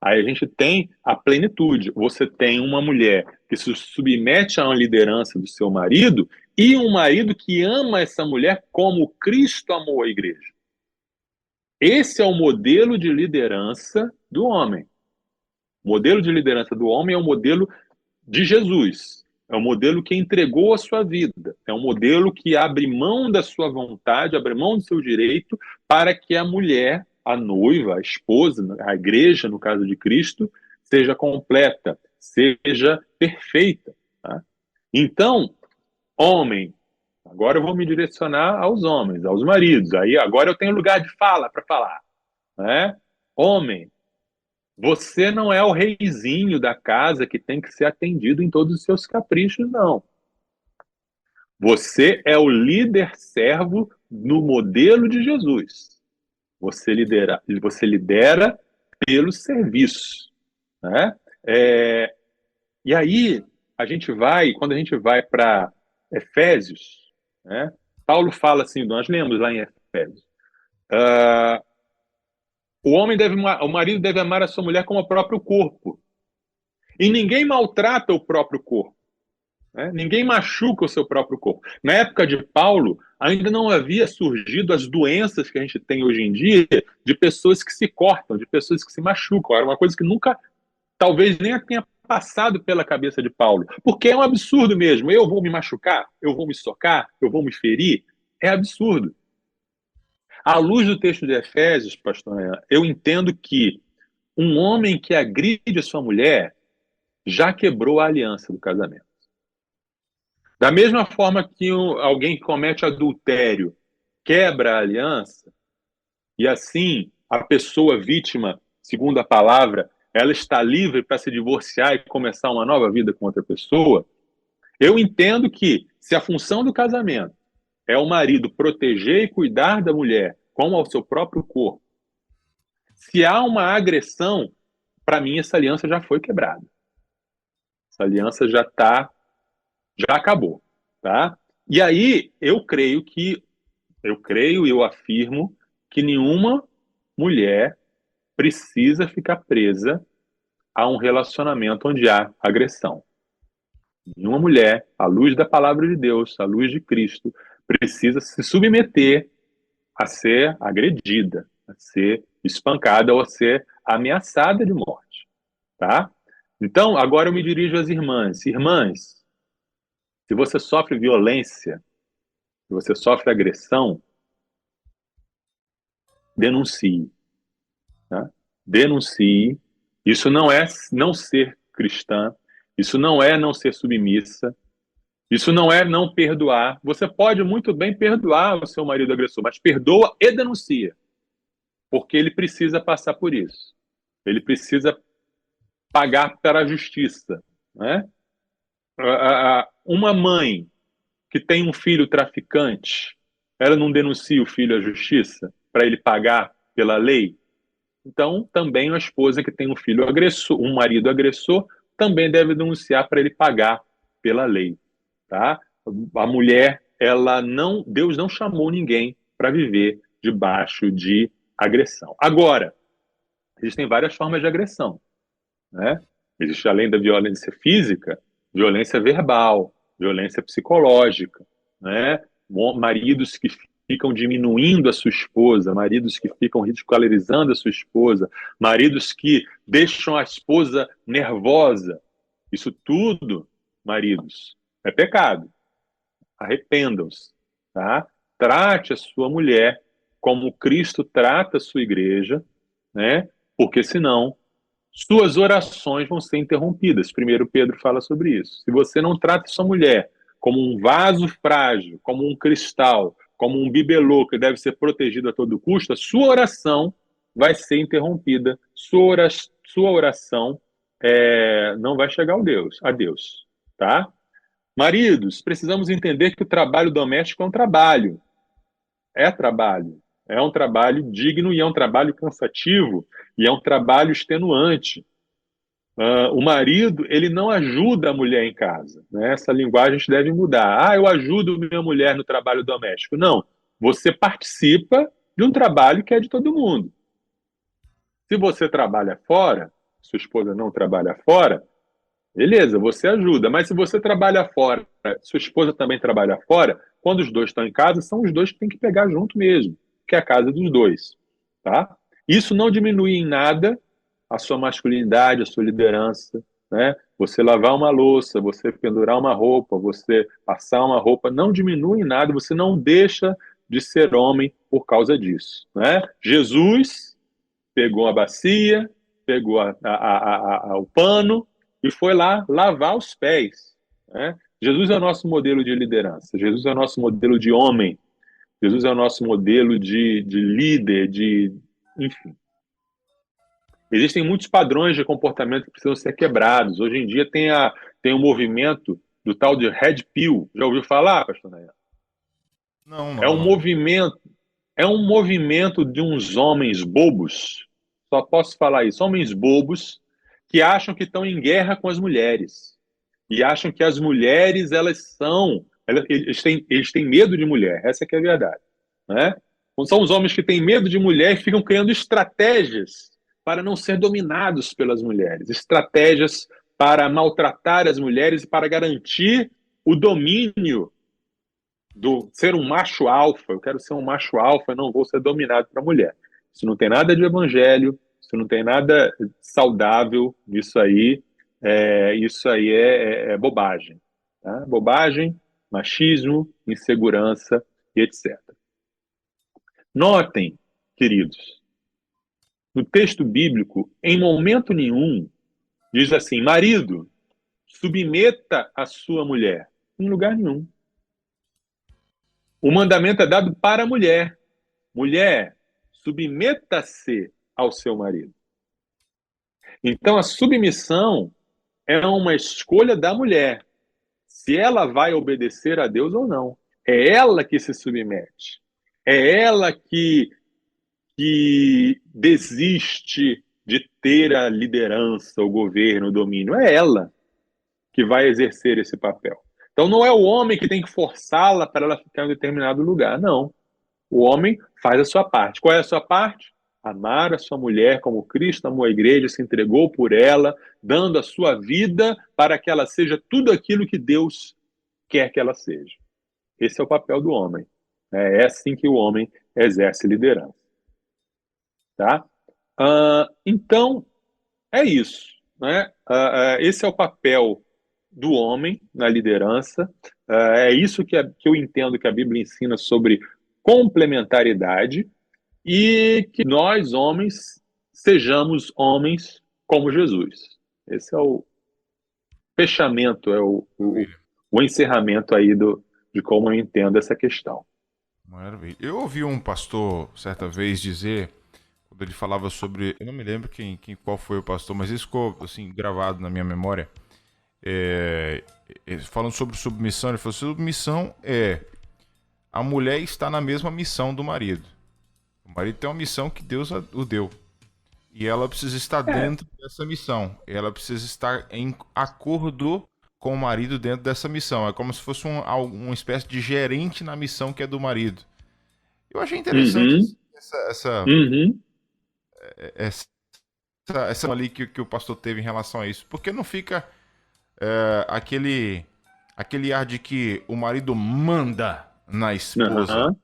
Aí a gente tem a plenitude. Você tem uma mulher que se submete a uma liderança do seu marido e um marido que ama essa mulher como Cristo amou a igreja. Esse é o modelo de liderança do homem. O modelo de liderança do homem é o modelo de Jesus. É um modelo que entregou a sua vida. É um modelo que abre mão da sua vontade, abre mão do seu direito para que a mulher, a noiva, a esposa, a igreja, no caso de Cristo, seja completa, seja perfeita. Tá? Então, homem, agora eu vou me direcionar aos homens, aos maridos. Aí agora eu tenho lugar de fala para falar. Né? Homem, você não é o reizinho da casa que tem que ser atendido em todos os seus caprichos, não. Você é o líder servo no modelo de Jesus. Você lidera pelo serviço, né? E aí, quando a gente vai para Efésios, né? Paulo fala assim, nós lemos lá em Efésios, o marido deve amar a sua mulher como o próprio corpo. E ninguém maltrata o próprio corpo. Né? Ninguém machuca o seu próprio corpo. Na época de Paulo, ainda não havia surgido as doenças que a gente tem hoje em dia de pessoas que se cortam, de pessoas que se machucam. Era uma coisa que nunca, talvez nem tenha passado pela cabeça de Paulo. Porque é um absurdo mesmo. Eu vou me machucar? Eu vou me socar? Eu vou me ferir? É absurdo. À luz do texto de Efésios, pastor, eu entendo que um homem que agride a sua mulher já quebrou a aliança do casamento. Da mesma forma que alguém que comete adultério quebra a aliança, e assim a pessoa vítima, segundo a palavra, ela está livre para se divorciar e começar uma nova vida com outra pessoa. Eu entendo que se a função do casamento é o marido proteger e cuidar da mulher como ao seu próprio corpo, se há uma agressão, para mim essa aliança já foi quebrada. Essa aliança já acabou, tá? E aí eu creio e eu afirmo que nenhuma mulher precisa ficar presa a um relacionamento onde há agressão. Nenhuma mulher, à luz da palavra de Deus, à luz de Cristo, precisa se submeter a ser agredida, a ser espancada ou a ser ameaçada de morte, tá? Então, agora eu me dirijo às irmãs. Irmãs, se você sofre violência, se você sofre agressão, denuncie, tá? Denuncie. Isso não é não ser cristã, isso não é não ser submissa, isso não é não perdoar. Você pode muito bem perdoar o seu marido agressor, mas perdoa e denuncia, porque ele precisa passar por isso. Ele precisa pagar para a justiça, né? Uma mãe que tem um filho traficante, ela não denuncia o filho à justiça para ele pagar pela lei? Então, também a esposa que tem um filho agressor, um marido agressor, também deve denunciar para ele pagar pela lei, tá? A mulher, Deus não chamou ninguém para viver debaixo de agressão. Agora, existem várias formas de agressão, né? Existe, além da violência física, violência verbal, violência psicológica, né? Maridos que ficam diminuindo a sua esposa, maridos que ficam ridicularizando a sua esposa, maridos que deixam a esposa nervosa. Isso tudo, maridos, é pecado. Arrependam-se, tá? Trate a sua mulher como Cristo trata a sua igreja, né? Porque senão suas orações vão ser interrompidas. Primeiro Pedro fala sobre isso. Se você não trata sua mulher como um vaso frágil, como um cristal, como um bibelô que deve ser protegido a todo custo, a sua oração vai ser interrompida. Sua oração não vai chegar a Deus, tá? Maridos, precisamos entender que o trabalho doméstico é um trabalho. É trabalho. É um trabalho digno e é um trabalho cansativo e é um trabalho extenuante. O marido, ele não ajuda a mulher em casa, né? Essa linguagem a gente deve mudar. Eu ajudo minha mulher no trabalho doméstico. Não. Você participa de um trabalho que é de todo mundo. Se você trabalha fora, sua esposa não trabalha fora, beleza, você ajuda. Mas se você trabalha fora, sua esposa também trabalha fora, quando os dois estão em casa, são os dois que têm que pegar junto mesmo, que é a casa dos dois, tá? Isso não diminui em nada a sua masculinidade, a sua liderança, né? Você lavar uma louça, você pendurar uma roupa, você passar uma roupa, não diminui em nada, você não deixa de ser homem por causa disso, né? Jesus pegou a bacia, pegou o pano e foi lá lavar os pés, né? Jesus é o nosso modelo de liderança, Jesus é o nosso modelo de homem, Jesus é o nosso modelo de líder, enfim. Existem muitos padrões de comportamento que precisam ser quebrados. Hoje em dia tem um movimento do tal de Red Pill. Já ouviu falar, pastor Nayan? Não. É um movimento de uns homens bobos, só posso falar isso, homens bobos que acham que estão em guerra com as mulheres. E acham que as mulheres, eles têm medo de mulher, essa que é a verdade, né? São os homens que têm medo de mulher e ficam criando estratégias para não ser dominados pelas mulheres, estratégias para maltratar as mulheres e para garantir o domínio do ser um macho alfa. Eu quero ser um macho alfa, não vou ser dominado por mulher. Isso não tem nada de evangelho, isso não tem nada saudável, isso aí é bobagem. Tá? Bobagem, machismo, insegurança e etc. Notem, queridos, no texto bíblico, em momento nenhum, diz assim, marido, submeta a sua mulher. Em lugar nenhum. O mandamento é dado para a mulher. Mulher, submeta-se ao seu marido. Então, a submissão é uma escolha da mulher, se ela vai obedecer a Deus ou não. É ela que se submete. É ela que desiste de ter a liderança, o governo, o domínio. É ela que vai exercer esse papel. Então, não é o homem que tem que forçá-la para ela ficar em determinado lugar. Não. O homem faz a sua parte. Qual é a sua parte? Amar a sua mulher como Cristo amou a igreja, se entregou por ela, dando a sua vida para que ela seja tudo aquilo que Deus quer que ela seja. Esse é o papel do homem. É assim que o homem exerce liderança. Tá? Então, é isso. Né? Esse é o papel do homem na liderança. É isso que eu entendo que a Bíblia ensina sobre complementaridade e que nós, homens, sejamos homens como Jesus. Esse é o fechamento, o encerramento aí de como eu entendo essa questão. Maravilha. Eu ouvi um pastor certa vez dizer, quando ele falava sobre, eu não me lembro qual foi o pastor, mas isso ficou assim gravado na minha memória. Falando sobre submissão, ele falou: submissão é a mulher está na mesma missão do marido. O marido tem uma missão que Deus o deu. E ela precisa estar dentro dessa missão. Ela precisa estar em acordo com o marido dentro dessa missão. É como se fosse uma espécie de gerente na missão que é do marido. Eu achei interessante essa ali que o pastor teve em relação a isso. Porque não fica aquele ar de que o marido manda na esposa.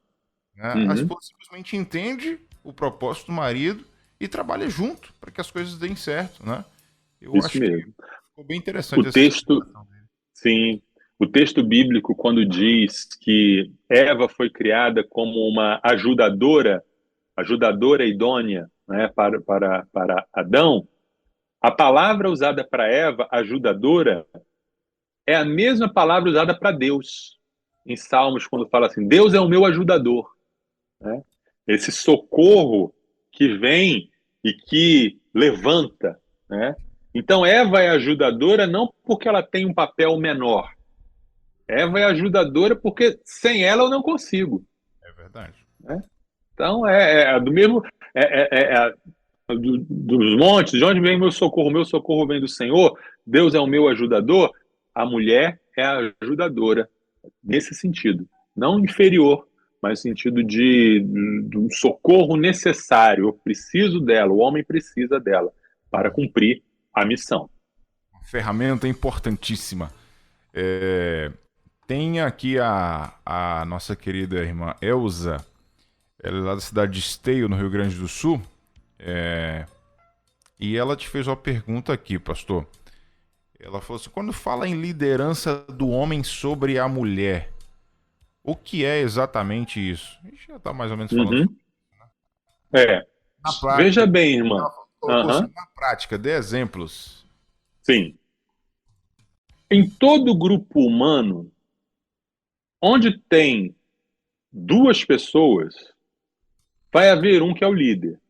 Né? A esposa simplesmente entende o propósito do marido e trabalha junto para que as coisas deem certo, né? Eu Isso acho mesmo. que ficou bem interessante o texto, sim, o texto bíblico, quando diz que Eva foi criada como uma ajudadora idônea, né, para Adão, a palavra usada para Eva, ajudadora, é a mesma palavra usada para Deus. Em Salmos, quando fala assim, Deus é o meu ajudador. Né? Esse socorro que vem e que levanta. Né? Então, Eva é ajudadora não porque ela tem um papel menor. Eva é ajudadora porque sem ela eu não consigo. É verdade. Né? Então, do mesmo... dos montes, de onde vem meu socorro? Meu socorro vem do Senhor. Deus é o meu ajudador. A mulher é a ajudadora, nesse sentido. Não inferior, mas no sentido de um socorro necessário. Eu preciso dela, o homem precisa dela para cumprir a missão. Uma ferramenta importantíssima. Tem aqui a nossa querida irmã Elza, ela é lá da cidade de Esteio, no Rio Grande do Sul, e ela te fez uma pergunta aqui, pastor. Ela falou assim: quando fala em liderança do homem sobre a mulher, o que é exatamente isso? A gente já está mais ou menos falando. Na prática, veja bem, irmã. Na prática, dê exemplos. Sim. Em todo grupo humano, onde tem duas pessoas, vai haver um que é o líder.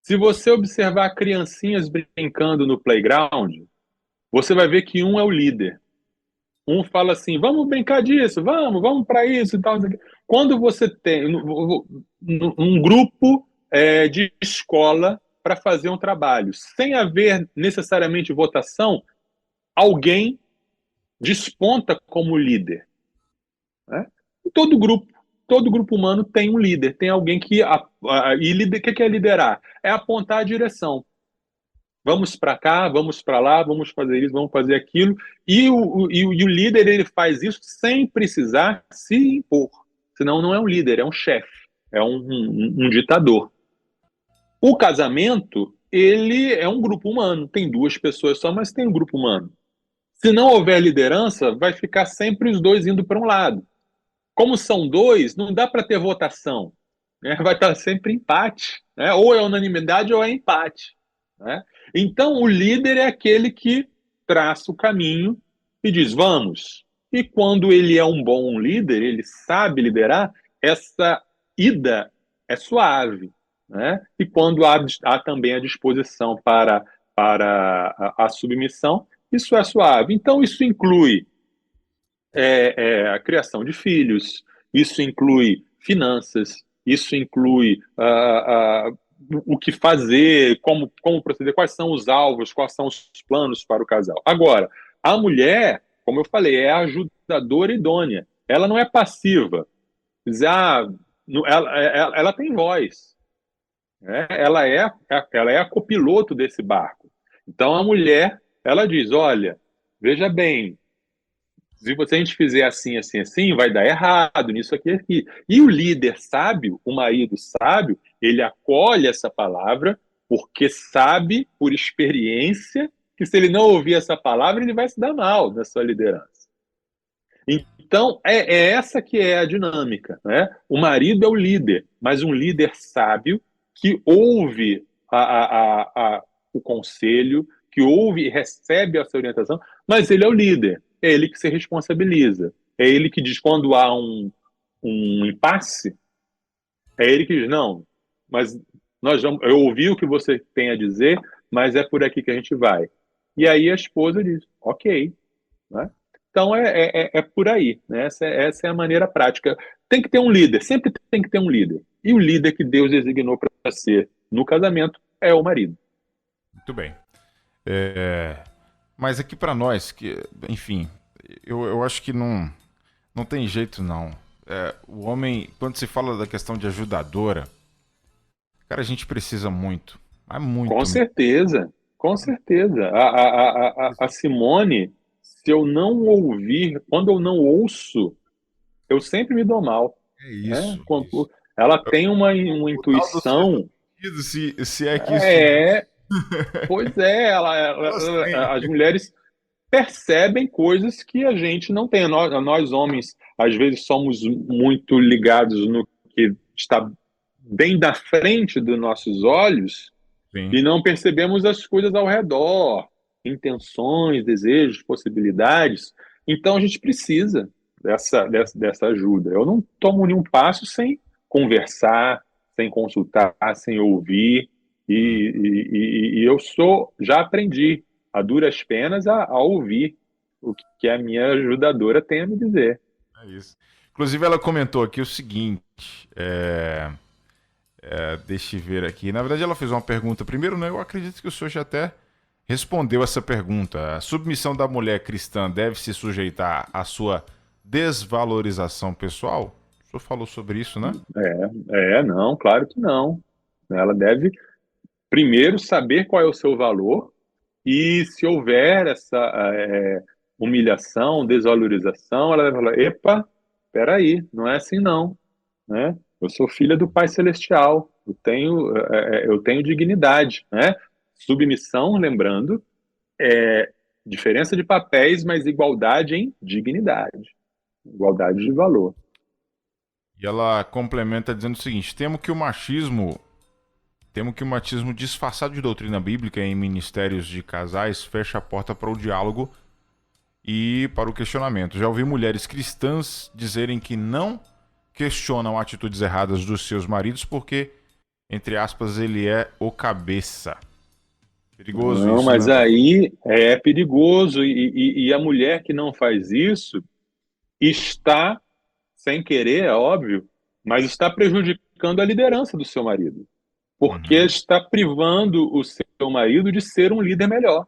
Se você observar criancinhas brincando no playground, você vai ver que um é o líder. Um fala assim, vamos brincar disso, vamos para isso e tal. Quando você tem um grupo de escola para fazer um trabalho, sem haver necessariamente votação, alguém desponta como líder. Né? Todo grupo humano tem um líder, tem alguém que... E o que é liderar? É apontar a direção. Vamos para cá, vamos para lá, vamos fazer isso, vamos fazer aquilo. E o líder, ele faz isso sem precisar se impor. Senão não é um líder, é um chefe, é um ditador. O casamento, ele é um grupo humano. Tem duas pessoas só, mas tem um grupo humano. Se não houver liderança, vai ficar sempre os dois indo para um lado. Como são dois, não dá para ter votação. Né? Vai estar sempre empate. Né? Ou é unanimidade ou é empate. Né? Então, o líder é aquele que traça o caminho e diz, vamos. E quando ele é um bom líder, ele sabe liderar, essa ida é suave. Né? E quando há também a disposição para para a submissão, isso é suave. Então, isso inclui a criação de filhos, isso inclui finanças, isso inclui o que fazer, como proceder, quais são os alvos, quais são os planos para o casal. Agora, a mulher, como eu falei, é a ajudadora idônea. Ela não é passiva. Dizer, ela tem voz. Né? Ela é a copiloto desse barco. Então, a mulher, ela diz, olha, veja bem, se a gente fizer assim, assim, assim, vai dar errado nisso aqui, aqui. E o líder sábio, o marido sábio, ele acolhe essa palavra porque sabe, por experiência, que se ele não ouvir essa palavra, ele vai se dar mal na sua liderança. Então, é essa que é a dinâmica. Né? O marido é o líder, mas um líder sábio que ouve o conselho, que ouve e recebe essa orientação, mas ele é o líder. É ele que se responsabiliza. É ele que diz quando há um impasse, é ele que diz, não, mas eu ouvi o que você tem a dizer, mas é por aqui que a gente vai. E aí a esposa diz, ok. Né? Então é por aí. Né? Essa é a maneira prática. Tem que ter um líder, sempre tem que ter um líder. E o líder que Deus designou para ser no casamento é o marido. Muito bem. Mas aqui para nós, que, enfim, eu acho que não tem jeito não. O homem, quando se fala da questão de ajudadora, cara, a gente precisa muito. Muito. Com certeza, com certeza. A Simone, se eu não ouvir, quando eu não ouço, eu sempre me dou mal. É isso. Né? Isso. Ela tem uma intuição. Se é que isso. Pois é, as mulheres percebem coisas que a gente não tem. Nós homens, às vezes, somos muito ligados no que está bem da frente dos nossos olhos. Sim. E não percebemos as coisas ao redor, intenções, desejos, possibilidades. Então, a gente precisa dessa ajuda. Eu não tomo nenhum passo sem conversar, sem consultar, sem ouvir. E eu já aprendi a duras penas a ouvir o que a minha ajudadora tem a me dizer. É isso. Inclusive, ela comentou aqui o seguinte, deixa eu ver aqui. Na verdade, ela fez uma pergunta primeiro, né? Eu acredito que o senhor já até respondeu essa pergunta. A submissão da mulher cristã deve se sujeitar à sua desvalorização pessoal? O senhor falou sobre isso, né? Não, claro que não. Ela deve primeiro saber qual é o seu valor e se houver essa humilhação, desvalorização, ela deve falar, epa, peraí, não é assim não, né? Eu sou filha do Pai Celestial, eu tenho dignidade, né? Submissão, lembrando, diferença de papéis, mas igualdade em dignidade, igualdade de valor. E ela complementa dizendo o seguinte, temo que o machismo disfarçado de doutrina bíblica em ministérios de casais fecha a porta para o diálogo e para o questionamento. Já ouvi mulheres cristãs dizerem que não questionam atitudes erradas dos seus maridos porque, entre aspas, ele é o cabeça. Perigoso não, isso, mas né? Aí é perigoso e a mulher que não faz isso está, sem querer, é óbvio, mas está prejudicando a liderança do seu marido. Porque está privando o seu marido de ser um líder melhor.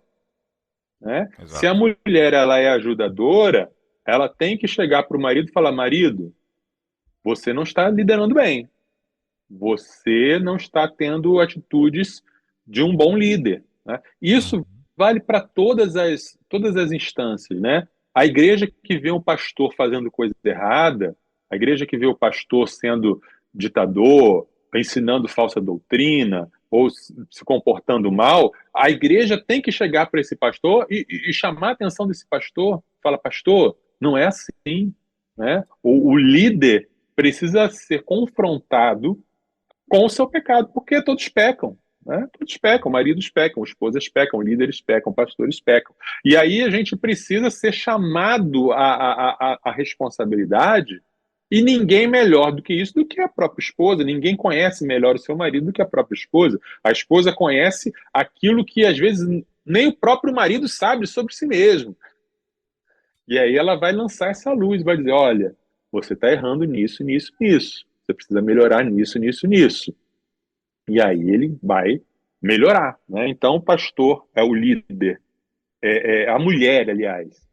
Né? Se a mulher ela é ajudadora, ela tem que chegar para o marido e falar, marido, você não está liderando bem. Você não está tendo atitudes de um bom líder. Né? Isso vale para todas as instâncias. Né? A igreja que vê um pastor fazendo coisa errada, a igreja que vê o pastor sendo ditador, ensinando falsa doutrina ou se comportando mal, a igreja tem que chegar para esse pastor e chamar a atenção desse pastor. Fala, pastor, não é assim. Né? O líder precisa ser confrontado com o seu pecado, porque todos pecam. Né? Todos pecam, maridos pecam, esposas pecam, líderes pecam, pastores pecam. E aí a gente precisa ser chamado à responsabilidade E ninguém melhor do que isso do que a própria esposa. Ninguém conhece melhor o seu marido do que a própria esposa. A esposa conhece aquilo que, às vezes, nem o próprio marido sabe sobre si mesmo. E aí ela vai lançar essa luz, vai dizer, olha, você está errando nisso, nisso, nisso. Você precisa melhorar nisso, nisso, nisso. E aí ele vai melhorar, né? Então o pastor é o líder, é a mulher, aliás,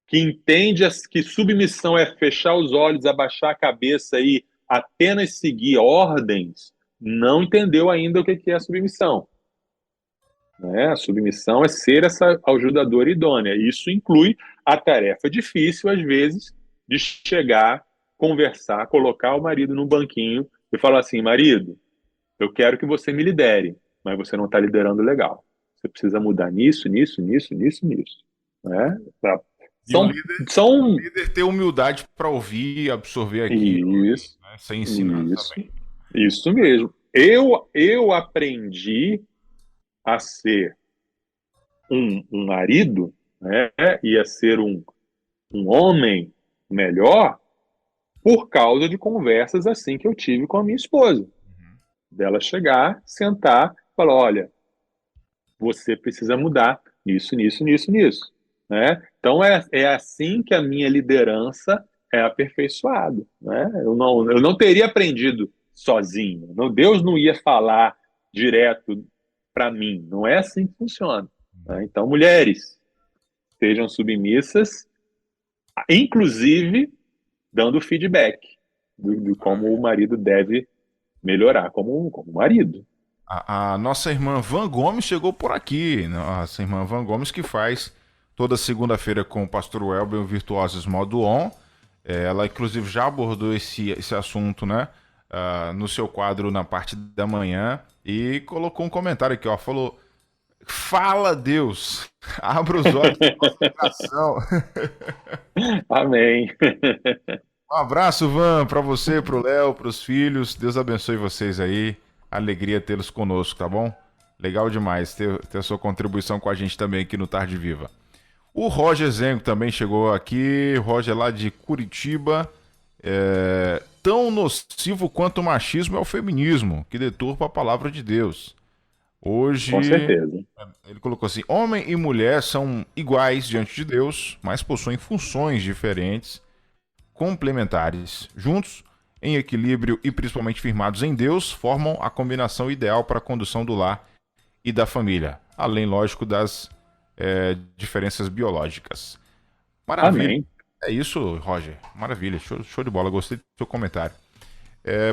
que entende que submissão é fechar os olhos, abaixar a cabeça e apenas seguir ordens, não entendeu ainda o que é a submissão. Né? A submissão é ser essa ajudadora idônea. Isso inclui a tarefa difícil, às vezes, de chegar, conversar, colocar o marido num banquinho e falar assim, marido, eu quero que você me lidere, mas você não está liderando legal. Você precisa mudar nisso, nisso, nisso, nisso, nisso. Né? E o líder ter humildade para ouvir, absorver aquilo, isso, né? Sem ensinar também. Isso mesmo. Eu aprendi a ser um marido, né? E a ser um homem melhor por causa de conversas assim que eu tive com a minha esposa. Dela chegar, sentar, falar, olha, você precisa mudar nisso, nisso, nisso, nisso. Né? Então é assim que a minha liderança é aperfeiçoada. Né? Eu não teria aprendido sozinho. Deus não ia falar direto para mim. Não é assim que funciona. Né? Então, mulheres, sejam submissas, inclusive dando feedback de como o marido deve melhorar como marido. A nossa irmã Van Gomes chegou por aqui. Nossa irmã Van Gomes que faz toda segunda-feira com o pastor Welber o Virtuosos Modo On. Ela inclusive já abordou esse assunto, né? No seu quadro na parte da manhã e colocou um comentário aqui, ó. Falou: fala Deus, abra os olhos do nosso coração. Amém. Um abraço, Van, para você, para o Léo, para os filhos. Deus abençoe vocês aí. Alegria tê-los conosco, tá bom? Legal demais ter a sua contribuição com a gente também aqui no Tarde Viva. O Roger Zengo também chegou aqui. O Roger lá de Curitiba. Tão nocivo quanto o machismo é o feminismo, que deturpa a palavra de Deus. Hoje, com certeza. Ele colocou assim: homem e mulher são iguais diante de Deus, mas possuem funções diferentes, complementares. Juntos, em equilíbrio e principalmente firmados em Deus, formam a combinação ideal para a condução do lar e da família, além, lógico, das diferenças biológicas. Maravilha. Amém. É isso, Roger. Maravilha. Show de bola. Gostei do seu comentário.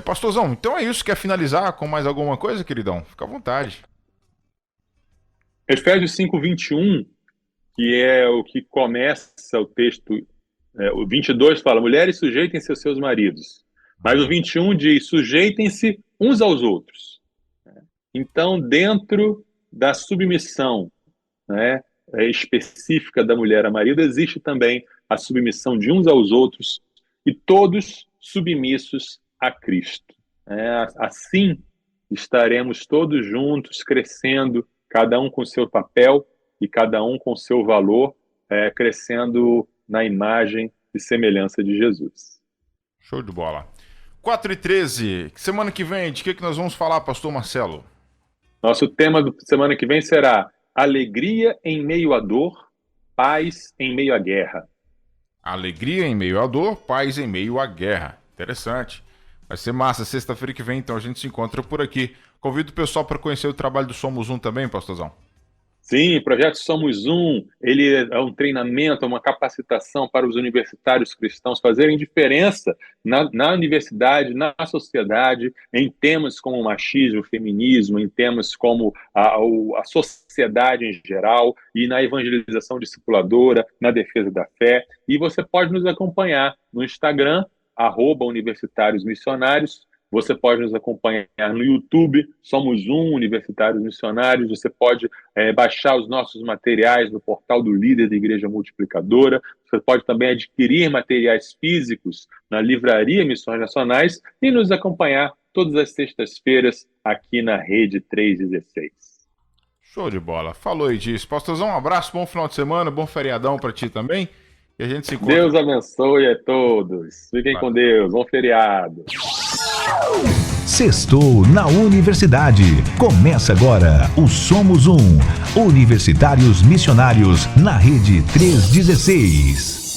Pastorzão, então é isso. Quer finalizar com mais alguma coisa, queridão? Fica à vontade. Efésios 5:21, que é o que começa o texto, o 22 fala, mulheres sujeitem-se aos seus maridos. Mas o 21 diz, sujeitem-se uns aos outros. Então, dentro da submissão, né, específica da mulher a marido, existe também a submissão de uns aos outros e todos submissos a Cristo. Assim, estaremos todos juntos, crescendo, cada um com seu papel e cada um com seu valor, crescendo na imagem e semelhança de Jesus. Show de bola. 4h13, semana que vem, de que nós vamos falar, pastor Marcelo? Nosso tema da semana que vem será alegria em meio à dor, paz em meio à guerra. Alegria em meio à dor, paz em meio à guerra. Interessante. Vai ser massa, sexta-feira que vem, então a gente se encontra por aqui. Convido o pessoal para conhecer o trabalho do Somos Um também, pastorzão. Sim, o projeto Somos Um, ele é um treinamento, uma capacitação para os universitários cristãos fazerem diferença na universidade, na sociedade, em temas como o machismo, o feminismo, em temas como a sociedade em geral e na evangelização discipuladora, na defesa da fé. E você pode nos acompanhar no Instagram, @universitários missionários. Você pode nos acompanhar no YouTube, Somos Um Universitários Missionários. Você pode baixar os nossos materiais no portal do Líder da Igreja Multiplicadora. Você pode também adquirir materiais físicos na Livraria Missões Nacionais e nos acompanhar todas as sextas-feiras aqui na Rede 316. Show de bola. Falou e disse. Pastorzão, um abraço, bom final de semana, bom feriadão para ti também. E a gente se encontra. Deus abençoe a todos. Fiquem com Deus. Bom feriado. Sextou na Universidade. Começa agora o Somos Um. Universitários Missionários na Rede 316.